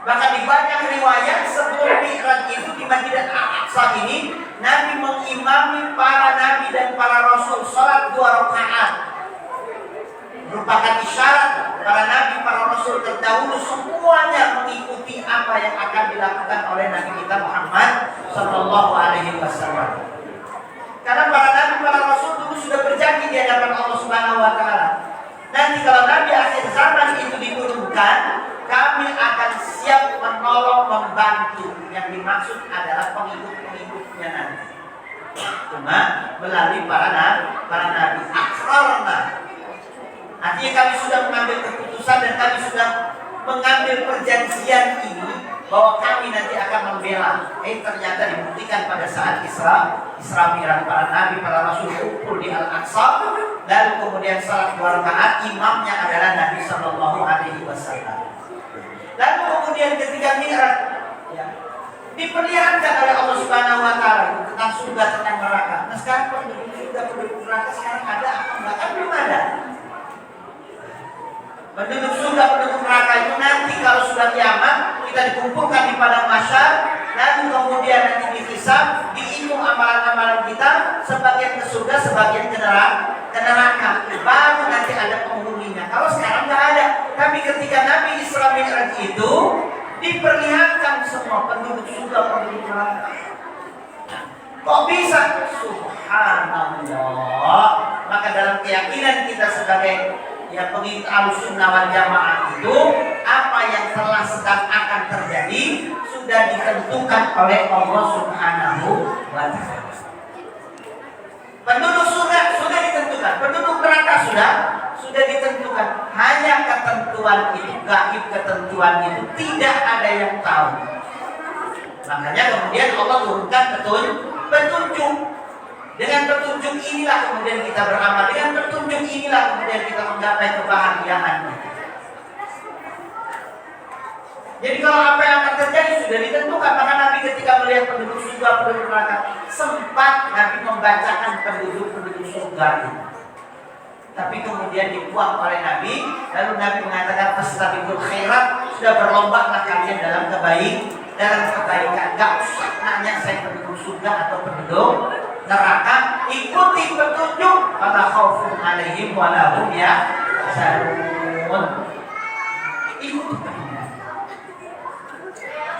Bahkan di banyak riwayat sebelum Mi'raj itu di Masjid Al-Aqsa ini, Nabi mengimami para nabi dan para rasul salat 2 rakaat. Merupakan isyarat para nabi, para rasul terdahulu semuanya mengikuti apa yang akan dilakukan oleh Nabi kita Muhammad Sallallahu Alaihi Wasallam. Karena para nabi, para rasul dulu sudah berjanji di hadapan Allah Subhanahu Wa Taala. Nanti kalau Nabi akhir zaman itu diturunkan, kami akan siap menolong, membantu. Yang dimaksud adalah pengikut-pengikutnya nanti. Cuma melalui para nabi. Akrarna. Artinya kami sudah mengambil keputusan dan kami sudah mengambil perjanjian ini bahwa kami nanti akan membela. Ternyata dibuktikan pada saat Isra Mi'raj, para nabi, para rasul kumpul di Al-Aqsa, lalu kemudian salat 2 rakaat, imamnya adalah Nabi Sallallahu Alaihi Wasallam. Lalu kemudian ketika Mi'raj diperlihatkan oleh Allah Subhanahu Wa Taala tentang surga, tentang neraka. Nah sekarang penduduk surga, penduduk neraka sekarang ada apa enggak? Kan belum ada. Penduduk surga, penduduk neraka itu nanti kalau sudah kiamat kita dikumpulkan di padang mahsyar, lalu kemudian nanti dihisab, dihitung amalan-amalan kita, sebagian ke surga, sebagian ke neraka. Baru nanti ada penghuninya. Kalau sekarang nggak ada. Tapi ketika Nabi Isra Mi'raj itu diperlihatkan semua penduduk surga, penduduk neraka. Kok bisa? Subhanallah. Maka dalam keyakinan kita sebagai pengikut Ahlussunnah wal Jamaah itu, apa yang telah sedang akan terjadi sudah ditentukan oleh Allah Subhanahu wa Ta'ala. Penduduk surga sudah ditentukan, penduduk neraka sudah ditentukan. Hanya ketentuan itu, gaib ketentuan itu tidak ada yang tahu. Makanya kemudian Allah turunkan petunjuk. Dengan petunjuk inilah kemudian kita beramal. Dengan petunjuk inilah kemudian kita menggapai kebahagiaan. Jadi kalau apa yang akan terjadi sudah ditentukan. Maka Nabi ketika melihat penduduk surga, penduduk neraka, sempat Nabi membacakan penduduk surga itu. Tapi kemudian dibuang oleh Nabi. Lalu Nabi mengatakan, fastabiqul khairat, sudah berlomba kalian dalam kebaikan. Gak usah nanya saya penduduk surga atau penduduk neraka, ikuti petunjuk, fala khaufun 'alaihim wa la hum yahzanun. Ikuti petunjuk.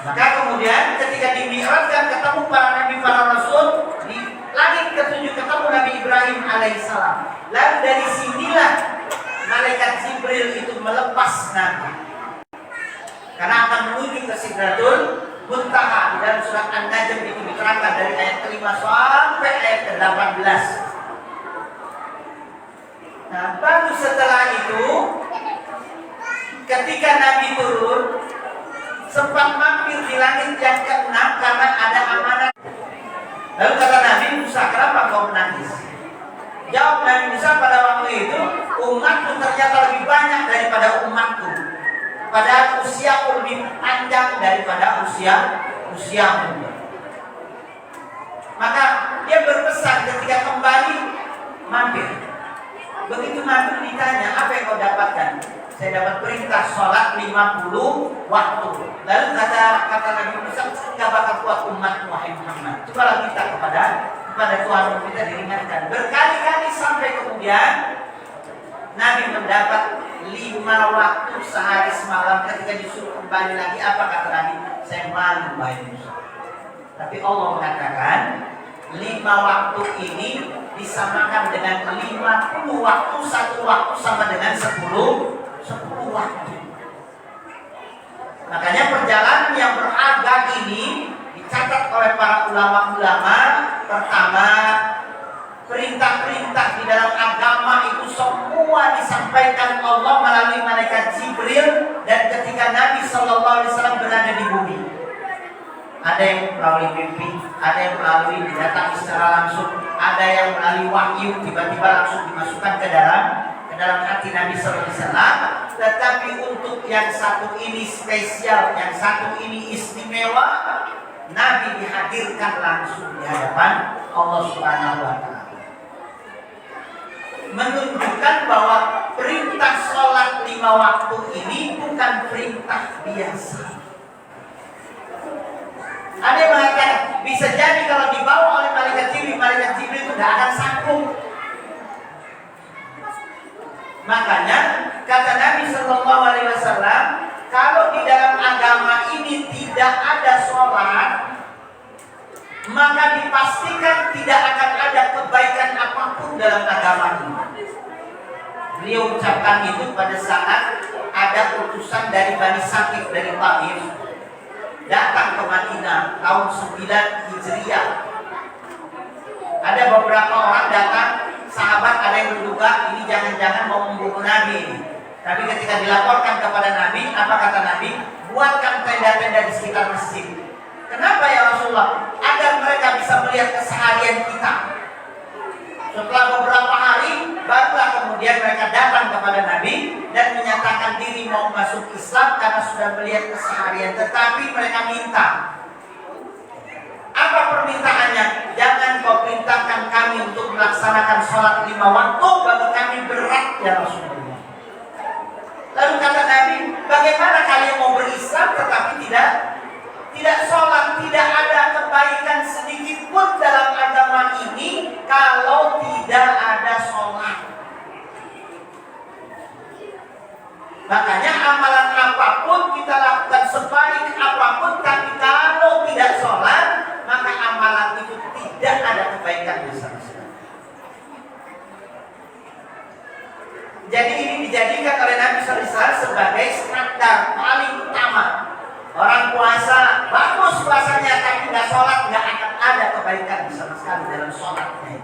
Maka kemudian ketika dimi'rajkan ketemu para nabi, para rasul, di langit ketujuh ketemu Nabi Ibrahim alaihissalam. Lalu dari sinilah malaikat Jibril itu melepas Nabi, karena akan menuju ke Sidratul Muntaha. Di dalam surat An-Najm itu diterangkan dari ayat ke-5 sampai ayat ke-18. Nah, baru setelah itu ketika Nabi turun, sempat mampir di langit yang ke-6 karena ada amanat. Lalu kata Nabi Musa, kenapa kau menangis? Jawab Nabi Musa, pada waktu itu umatku ternyata lebih banyak daripada umatku. Padahal usiaku lebih panjang daripada usiamu. Maka dia berpesan ketika kembali mampir. Begitu mampir ditanya, apa yang kau dapatkan? Saya dapat perintah sholat 50 waktu. Lalu kata Nabi Musa, enggak bakal kuat umat wahai Muhammad. Cobalah minta kepada Tuhan kita diringankan. Berkali-kali sampai kemudian Nabi mendapat 5 waktu sehari semalam. Ketika disuruh kembali lagi, apa kata Nabi? Saya malu wahai Musa. Tapi Allah mengatakan 5 waktu ini disamakan dengan 50 waktu. Satu waktu sama dengan 10 waktu. Makanya perjalanan yang berharga ini dicatat oleh para ulama-ulama. Pertama, perintah-perintah di dalam agama itu semua disampaikan Allah melalui malaikat Jibril dan ketika Nabi SAW berada di bumi. Ada yang melalui mimpi, ada yang melalui didatangi secara langsung, ada yang melalui wahyu tiba-tiba langsung dimasukkan ke dalam hati Nabi Sallallahu Alaihi Wasallam. Tetapi untuk yang satu ini spesial, yang satu ini istimewa, Nabi dihadirkan langsung di hadapan Allah Subhanahu Wa Taala, menunjukkan bahwa perintah sholat 5 waktu ini bukan perintah biasa. Ada yang mengatakan bisa jadi kalau dibawa oleh malaikat Jibril itu tidak akan sanggup. Makanya kata Nabi Sallallahu Alaihi Wasallam, kalau di dalam agama ini tidak ada sholat, maka dipastikan tidak akan ada kebaikan apapun dalam agama ini. Beliau ucapkan itu pada saat ada utusan dari Bani Saqif dari Taif datang ke Madinah tahun 9 Hijriah. Ada beberapa orang datang, sahabat ada yang menduga ini jangan-jangan mau membunuh Nabi. Tapi ketika dilaporkan kepada Nabi, apa kata Nabi? Buatkan tenda-tenda di sekitar masjid. Kenapa ya Rasulullah? Agar mereka bisa melihat keseharian kita. Setelah beberapa hari, barulah kemudian mereka datang kepada Nabi dan menyatakan diri mau masuk Islam karena sudah melihat keseharian. Tetapi mereka minta. Apa permintaannya? Jangan kau perintahkan kami untuk melaksanakan sholat 5 waktu, bagi kami berat ya Rasulullah. Lalu kata Nabi, bagaimana kalian mau berislam tetapi tidak sholat, tidak ada kebaikan sedikit pun dalam agama ini kalau tidak ada sholat. Makanya amalan apapun kita lakukan sebaik apapun, tapi kalau tidak sholat, maka amalan itu tidak ada kebaikan bersama. Jadi ini dijadikan oleh Nabi SAW sebagai standar paling utama. Orang puasa, bagus puasanya, tapi nggak sholat, nggak akan ada kebaikan sama sekali dalam sholatnya.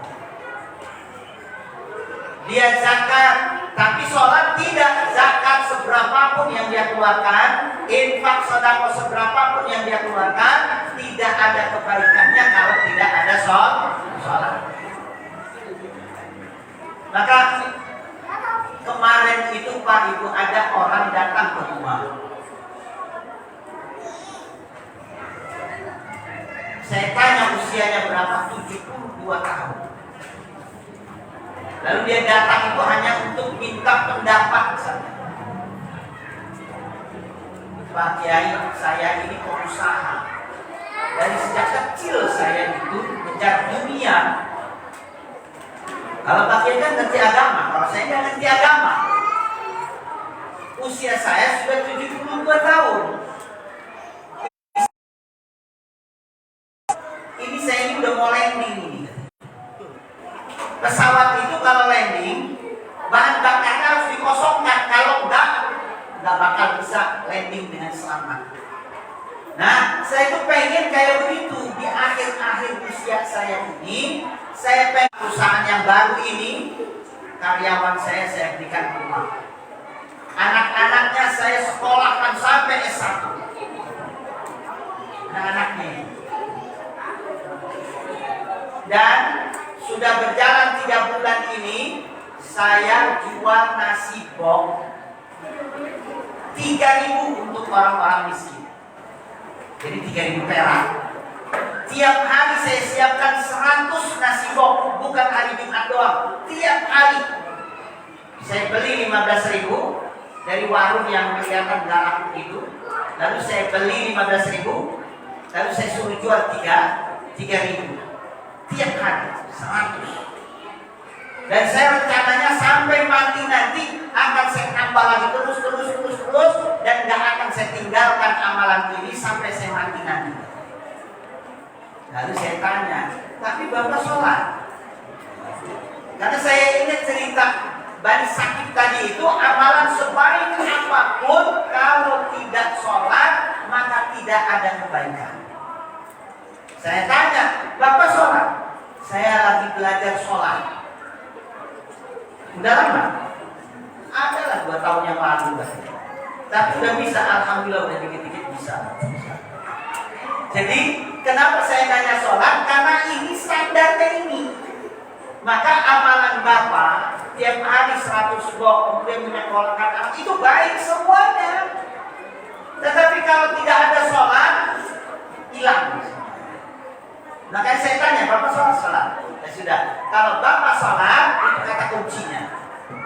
Dia zakat, tapi sholat tidak. Zakat seberapapun yang dia keluarkan, infak sedekah seberapapun yang dia keluarkan, tidak ada kebaikannya kalau tidak ada sholat. Maka kemarin itu Pak Ibu ada orang datang ke rumah. Saya tanya usianya berapa? 72 tahun. Lalu dia datang itu hanya untuk minta pendapat saja. Pak Kiai, saya ini pengusaha. Dari sejak kecil saya itu mengejar dunia. Kalau Pak Kiai kan ngerti agama, kalau saya nggak ngerti agama. Usia saya sudah 72 tahun. Ini saya ini udah mau landing ini. Pesawat itu kalau landing, bahan bakarnya harus dikosongkan. Kalau nggak bakal bisa landing dengan selamat. Nah, saya itu pengen kayak begitu. Di akhir-akhir usia saya ini, saya pengen perusahaan yang baru ini, karyawan saya berikan rumah. Anak-anaknya saya sekolahkan sampai S1. Anak-anaknya. Dan sudah berjalan 3 bulan ini, saya jual nasi box 3.000 untuk orang-orang miskin. Jadi 3.000 perak. Tiap hari saya siapkan 100 nasi box, bukan hari Jumat doang. Tiap hari saya beli 15.000 dari warung yang kelihatan galak itu. Lalu saya beli 15.000, lalu saya suruh jual 3.000. Tiap hari 100. Dan saya rencananya sampai mati nanti akan saya tambah lagi terus dan gak akan saya tinggalkan amalan ini sampai saya mati nanti. Lalu saya tanya, tapi Bapak sholat? Karena saya ingat cerita Bani Saqif tadi itu, amalan sebaik apapun kalau tidak sholat maka tidak ada kebaikan. Saya tanya, Bapak sholat? Saya lagi belajar sholat. Udah lama? Adalah 2 tahun yang lalu. Tapi udah bisa, alhamdulillah udah dikit-dikit bisa. Jadi kenapa saya nanya sholat? Karena ini standarnya ini. Maka amalan Bapak tiap hari 100 gok, kemudian menyekolahkan anak, itu baik semuanya. Tetapi kalau tidak ada sholat, hilang. Makanya saya tanya, Bapak sholat? Ya sudah, kalau Bapak sholat, itu kata kuncinya.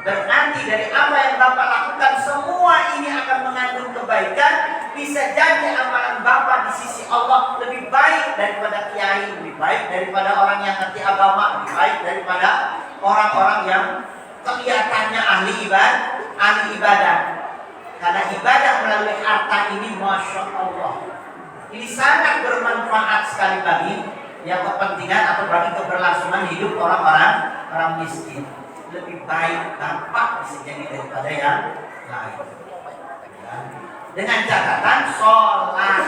Berarti dari apa yang Bapak lakukan, semua ini akan mengandung kebaikan. Bisa jadi amalan Bapak di sisi Allah lebih baik daripada kiai, lebih baik daripada orang yang ngerti agama, lebih baik daripada orang-orang yang kelihatannya ahli ibadah. Karena ibadah melalui harta ini, Masya Allah, ini sangat bermanfaat sekali bagi yang kepentingan atau bagi keberlangsungan hidup orang miskin. Lebih baik dampak bisa jadi daripada yang lain. Ya. Dengan catatan sholat.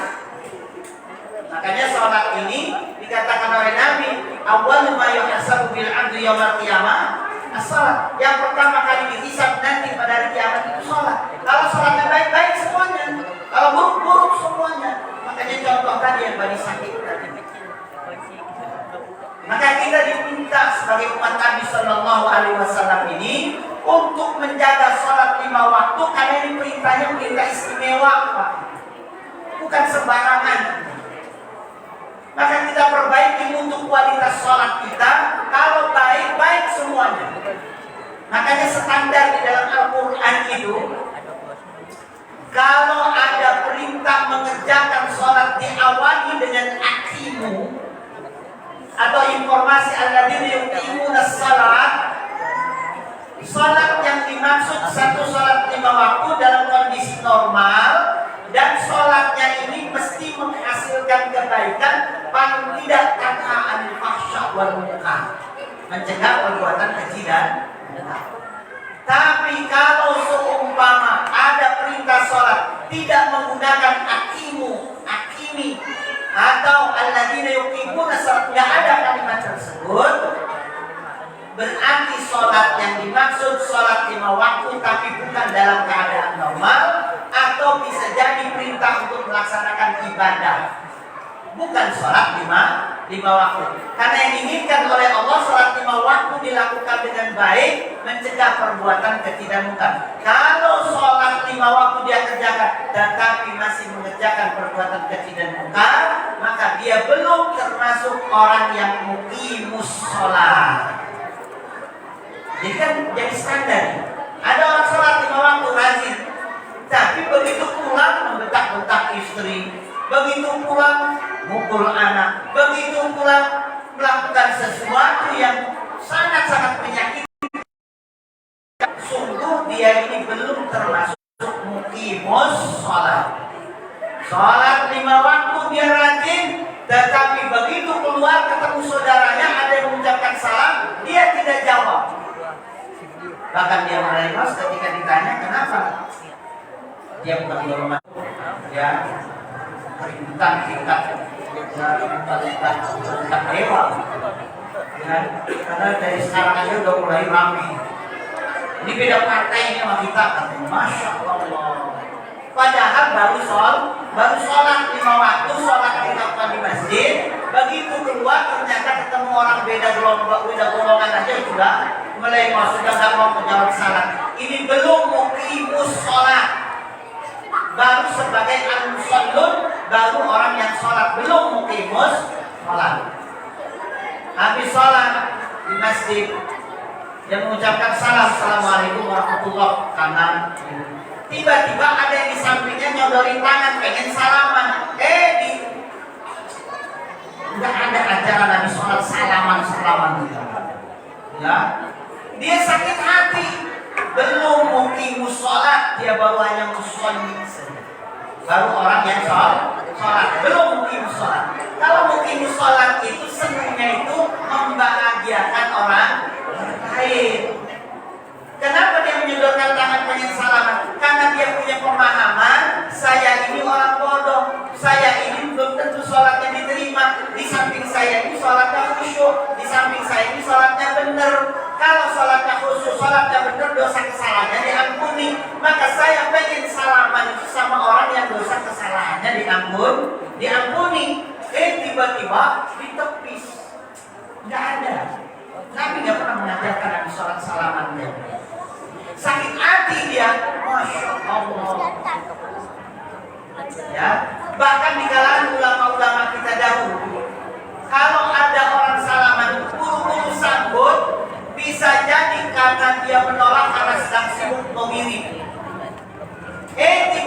Makanya sholat ini dikatakan oleh Nabi, awwalu ma yuhasabu bil 'abdi yaumil qiyamah as-shalat. Yang pertama kali dihisab nanti pada hari kiamat itu sholat. Kalau sholatnya baik-baik semuanya, kalau buruk-buruk semuanya. Makanya contoh tadi yang Bani Sakit tadi. Maka kita diminta sebagai umat Nabi Shallallahu Alaihi Wasallam ini untuk menjaga sholat 5 waktu, karena ini perintah istimewa, Pak. Bukan sembarangan. Maka kita perbaiki untuk kualitas sholat kita. Kalau baik semuanya. Makanya standar di dalam Al-Quran itu, kalau ada perintah mengerjakan sholat diawali dengan aqimu, atau informasi alladzina yuqimuna shalat, salat yang dimaksud satu salat 5 waktu dalam kondisi normal, dan salatnya ini mesti menghasilkan kebaikan, paling tidak tanha anil fahsya wal munkar, mencegah perbuatan keji dan benar. Tapi kalau seumpama ada perintah salat tidak menggunakan akimi atau alladzina yuqimuna shalat, tidak ada kalimat tersebut, berarti sholat yang dimaksud sholat 5 waktu tapi bukan dalam keadaan normal, atau bisa jadi perintah untuk melaksanakan ibadah, bukan sholat 5 waktu. Karena yang diinginkan oleh Allah sholat 5 waktu dilakukan dengan baik, mencegah perbuatan keji dan munkar. Kalau sholat 5 waktu dia kerjakan tetapi masih mengerjakan perbuatan keji dan munkar, maka dia belum termasuk orang yang muqimus sholat. Jadi kan jadi standar. Ada orang sholat 5 waktu rajin, tapi begitu pulang membentak-bentak istri, begitu pulang mukul anak, begitu pulang melakukan sesuatu yang sangat-sangat menyakitkan. Sungguh dia ini belum termasuk muqimus sholat. Sholat 5 waktu dia rajin, tetapi begitu keluar ketemu saudaranya ada yang mengucapkan salam, dia tidak jawab. Bahkan dia merengos ketika ditanya kenapa. Dia bukan golongan ya keributan tingkat dewa ya, karena dari sekarang aja udah mulai ramai. Ini beda partai ini sama kita, katanya. Masya Allah. Padahal baru sholat 5 waktu, sholat dilakukan di masjid. Begitu keluar ternyata ketemu orang beda golongan aja sudah melengos, sudah nggak mau menjawab salat. Ini belum muqimus sholat. Baru sebagai al-musallun, baru orang yang sholat, belum muqimus sholat. Habis sholat di masjid, dia mengucapkan salam, assalamualaikum warahmatullahi wabarakatuh. Tiba-tiba ada yang di sampingnya nyodorin tangan, pengen salaman. Nggak ada acara Nabi sholat salaman gitu. Ya, dia sakit hati. Belum muqimus sholat, dia baru hanya musolli. Baru orang yang sholat, belum muqimus sholat. Kalau muqimus sholat itu senangnya itu membahagiakan orang lain. Kenapa dia menyodorkan tangan pengen salaman? Karena dia punya pemahaman, saya ini orang bodoh, saya ini belum tentu sholatnya diterima. Di samping saya ini sholatnya khusyuk, di samping saya ini sholatnya benar. Kalau sholatnya khusyuk, sholatnya benar, dosa kesalahannya diampuni. Maka saya pengen salaman itu sama orang yang dosa kesalahannya diampuni.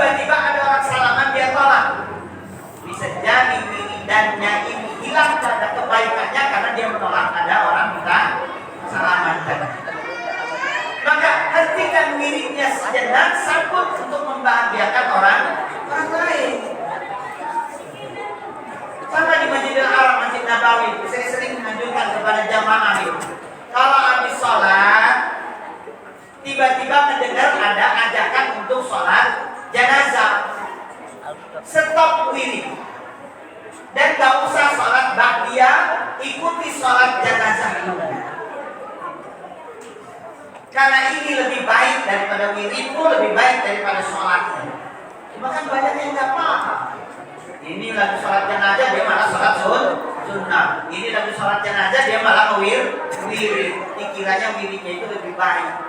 tiba-tiba ada orang salaman dia tolak. Bisa jadi wiridannya ini hilang ada kebaikannya karena dia menolak ada orang minta salaman tadi. Maka hentikan wiridnya sejenak sambut untuk membahagiakan orang lain. Sama di Masjidil Haram, Masjid Nabawi, saya sering menganjurkan kepada jamaah itu. Kalau habis sholat, tiba-tiba mendengar ada ajakan untuk sholat jenazah, stop wirid dan gak usah sholat ba'diyah, ikuti sholat jenazah dulu. Karena ini lebih baik daripada wiridmu, lebih baik daripada sholatnya. Cuma kan banyak yang gak paham. Ini lagi sholat jenazah dia malah sholat sunnah. Ini lagi sholat jenazah dia malah wirid. Dikiranya wiridnya itu lebih baik.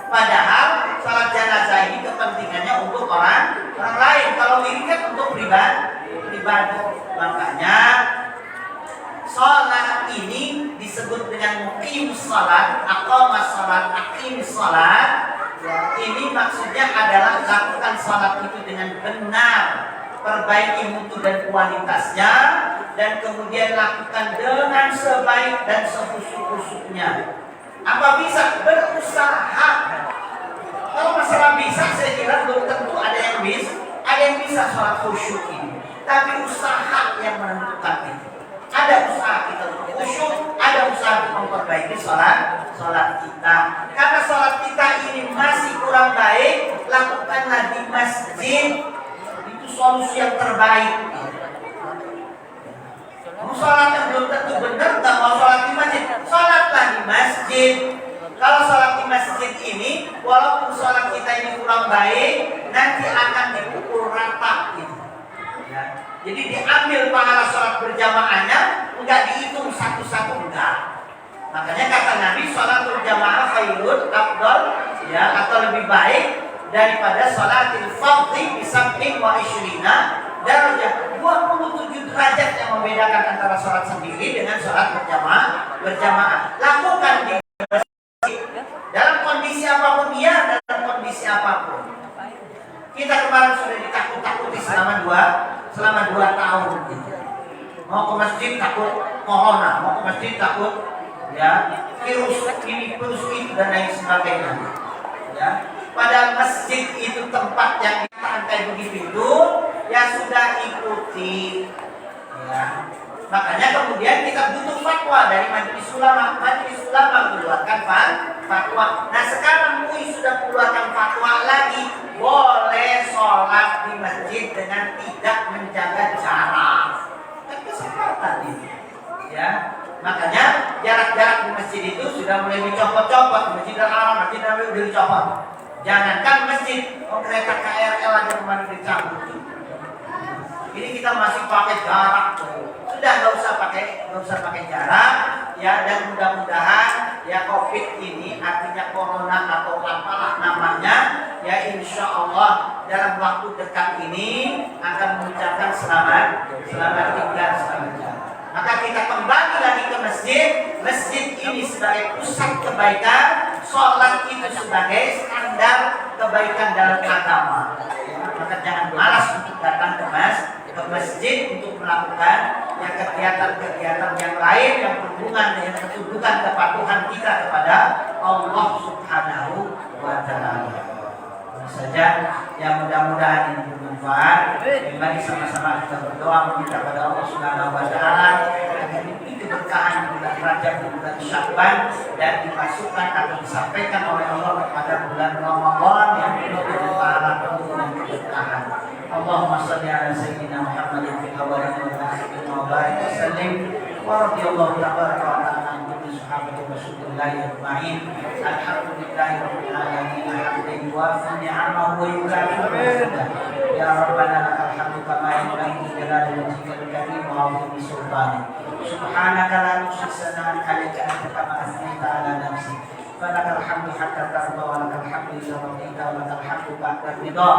Padahal sholat jenazah ini kepentingannya untuk orang lain. Kalau wirid kan untuk pribadi. Makanya sholat ini disebut dengan muqim sholat, aqamah sholat, aqim sholat. Ini maksudnya adalah lakukan sholat itu dengan benar, perbaiki mutu dan kualitasnya, dan kemudian lakukan dengan sebaik dan sekhusuk-khusuknya. Apa bisa? Berusaha. Kalau masalah bisa, saya kira belum tentu ada yang bisa sholat khusyuk ini. Tapi usaha yang menentukan itu. Ada usaha kita untuk khusyuk, ada usaha untuk memperbaiki sholat kita. Karena sholat kita ini masih kurang baik, lakukanlah di masjid. Itu solusi yang terbaik. Mau sholatnya belum tentu benar, nggak mau sholat di masjid, sholatlah di masjid. Kalau sholat di masjid ini, walaupun sholat kita ini kurang baik, nanti akan dipukul rata gitu. Ya. Jadi diambil pahala sholat berjamaahnya, enggak dihitung satu-satu, enggak. Makanya kata Nabi, sholat berjamaah khairun, afdal, ya, atau lebih baik daripada sholatil fardhi bisabbin wa isyrina darajah. 27 derajat yang membedakan antara sholat sendiri dengan sholat berjamaah. Lakukan di dalam kondisi apapun dia, dalam kondisi apapun. Kita kemarin sudah ditakut-takuti selama 2 tahun. Mau ke masjid takut corona, mau ke masjid takut ya virus ini, virus itu dan lain sebagainya. Ya, padahal masjid itu tempat yang dipakai begitu itu, ya sudah ikuti. Ya. Makanya kemudian kita butuh fatwa dari majelis ulama. Majelis ulama mengeluarkan fatwa. Nah sekarang MUI sudah mengeluarkan fatwa lagi, boleh sholat di masjid dengan tidak menjaga jarak. Kan kesempatan ini, ya. Makanya jarak-jarak di masjid itu sudah mulai dicopot-copot. Masjidil Haram, Masjid Nabawi udah dicopot. Jangankan masjid, kereta KRL aja kemarin dicabut. Ini kita masih pakai jarak tuh. Sudah nggak usah pakai jarak, ya. Dan mudah-mudahan ya COVID ini, artinya corona atau apalah namanya, ya insya Allah dalam waktu dekat ini akan mengucapkan selamat tinggal, selamat jalan. Maka kita kembali lagi ke masjid ini sebagai pusat kebaikan, sholat itu sebagai standar kebaikan dalam agama. Maka jangan malas untuk datang ke masjid untuk melakukan ya kegiatan-kegiatan yang lain yang berhubungan dengan ketundukan kepatuhan kita kepada Allah Subhanahu wa Ta'ala. Saja yang mudah-mudahan ini bermanfaat. Mari sama-sama kita berdoa meminta kepada Allah Subhanahu wa Ta'ala agar diberi keberkahan di bulan Rajab, di bulan Sya'ban, dan dimasukkan atau disampaikan oleh Allah kepada bulan Ramadan yang penuh dengan pahala, penuh dengan keberkahan. Allahumma shalli ala sayyidina Muhammadin fil awwalin wal akhirin wa barik wa sallim wa radhiyallahu tabaraka wa ta'ala an kulli sahabati rasulillahi ajma'in. Alhamdulillahi rabbil alamin, hamdan yuwafi ni'amahu wa yukafi mahmudah. Ya rabbana lakal hamdu kama yanbaghi li jalali wajhikal karim wa 'azimi sultanik. Subhanaka la nuhsi sana'an 'alaika anta kama athnayta 'ala nafsik. falakal hamdu hatta tarda wa lakal hamdu idza radita wa lakal hamdu ba'da ridha.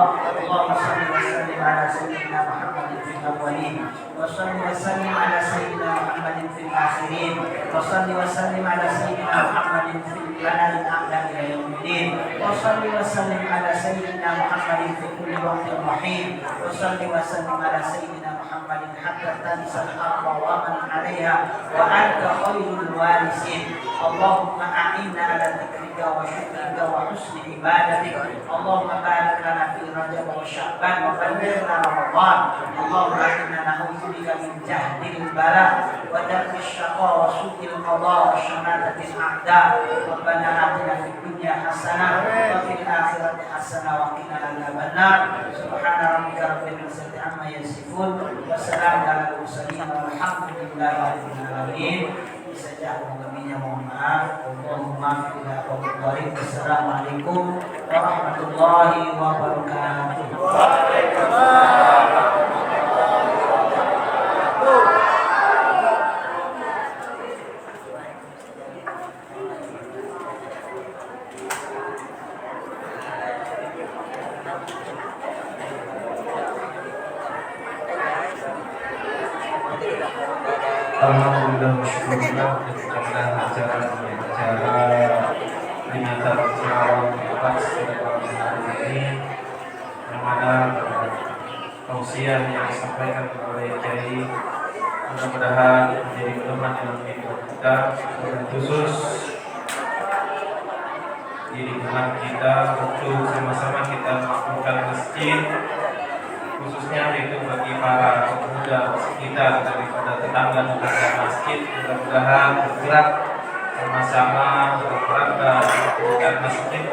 Allahumma shalli wa sallim ala sayyidina Muhammadin fil awwalin wa shalli wa sallim ala sayyidina Muhammadin fil akhirin wa shalli wa sallim ala sayyidina Muhammadin fil mala'il a'la ila yaumiddin wa shalli wa sallim ala sayyidina Muhammadin fi kulli waqtin rahim wa shalli wa sallim ala sayyidina Muhammadin hatta tanisal arda wa man 'alaiha wa anta khairul warisin. Allahumma a'inna ala dzikrika wa syukrika wa husni ibadatik. Allahumma barik lana fi Rajab wa Sya'ban wa ballighna Ramadan. Allahumma inna na'udzubika min jahdil bala wa darkis syaqa wa su'il qada wa syamatatil a'da. Rabbana atina fid dunya hasanah wa fil akhirati hasanah wa qina adzabannar. Subhana rabbika rabbil izzati amma yasifun wa salamun alal mursalin walhamdulillahi rabbil alamin. Saja aku lebihnya mohon maaf. Allahumma ila qaulil Assalamualaikum warahmatullahi wabarakatuh. Alhamdulillah bersyukurlah dengan acara peringatan Muharram 14 ini, yang mana tausiah yang disampaikan oleh Kiai mudah-mudahan menjadi pedoman dalam kehidupan kita, khusus di lingkungan kita untuk sama-sama kita makmurkan masjid, khususnya itu bagi para pemuda sekitar daripada tetangga masjid. Mudah-mudahan bergerak sama-sama berkerangka membangun masjid,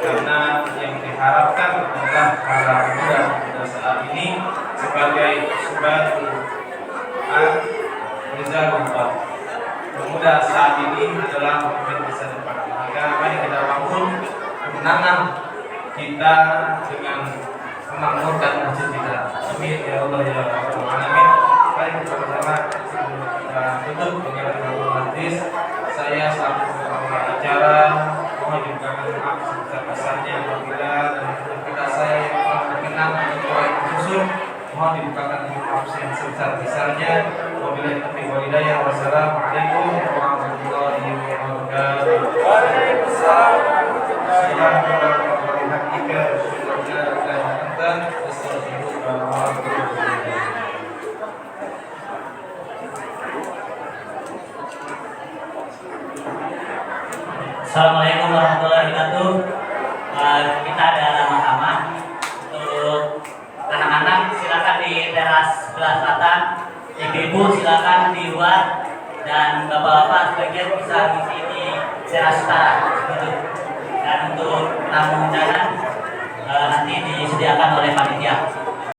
karena yang diharapkan adalah para pemuda saat ini sebagai sebagai Rizalullah. Pemuda saat ini adalah pemimpin masa depan. Maka mari kita bangun kemenangan kita dengan memakmurkan masjid kita. Amin ya Allah ya Rabbal alamin. Mari kita bersama tutup dengan doa hadis. Saya selaku pembawa acara mohon dibukakan maaf sebesar-besarnya apabila dan kepada saya yang telah berkenan untuk khusus mohon dibukakan maaf yang sebesar-besarnya. Wabillahi taufiq wal hidayah. Wassalamualaikum warahmatullahi wabarakatuh. Waalaikumsalam warahmatullahi wabarakatuh. Assalamualaikum warahmatullahi wabarakatuh. Kita ada sama-sama. Untuk anak-anak silakan di teras sebelah selatan, ibu-ibu silakan di luar, dan bapak-bapak sebagian bisa ngisi di teras utara. Gitu. Dan untuk tamu undangan nanti disediakan oleh panitia.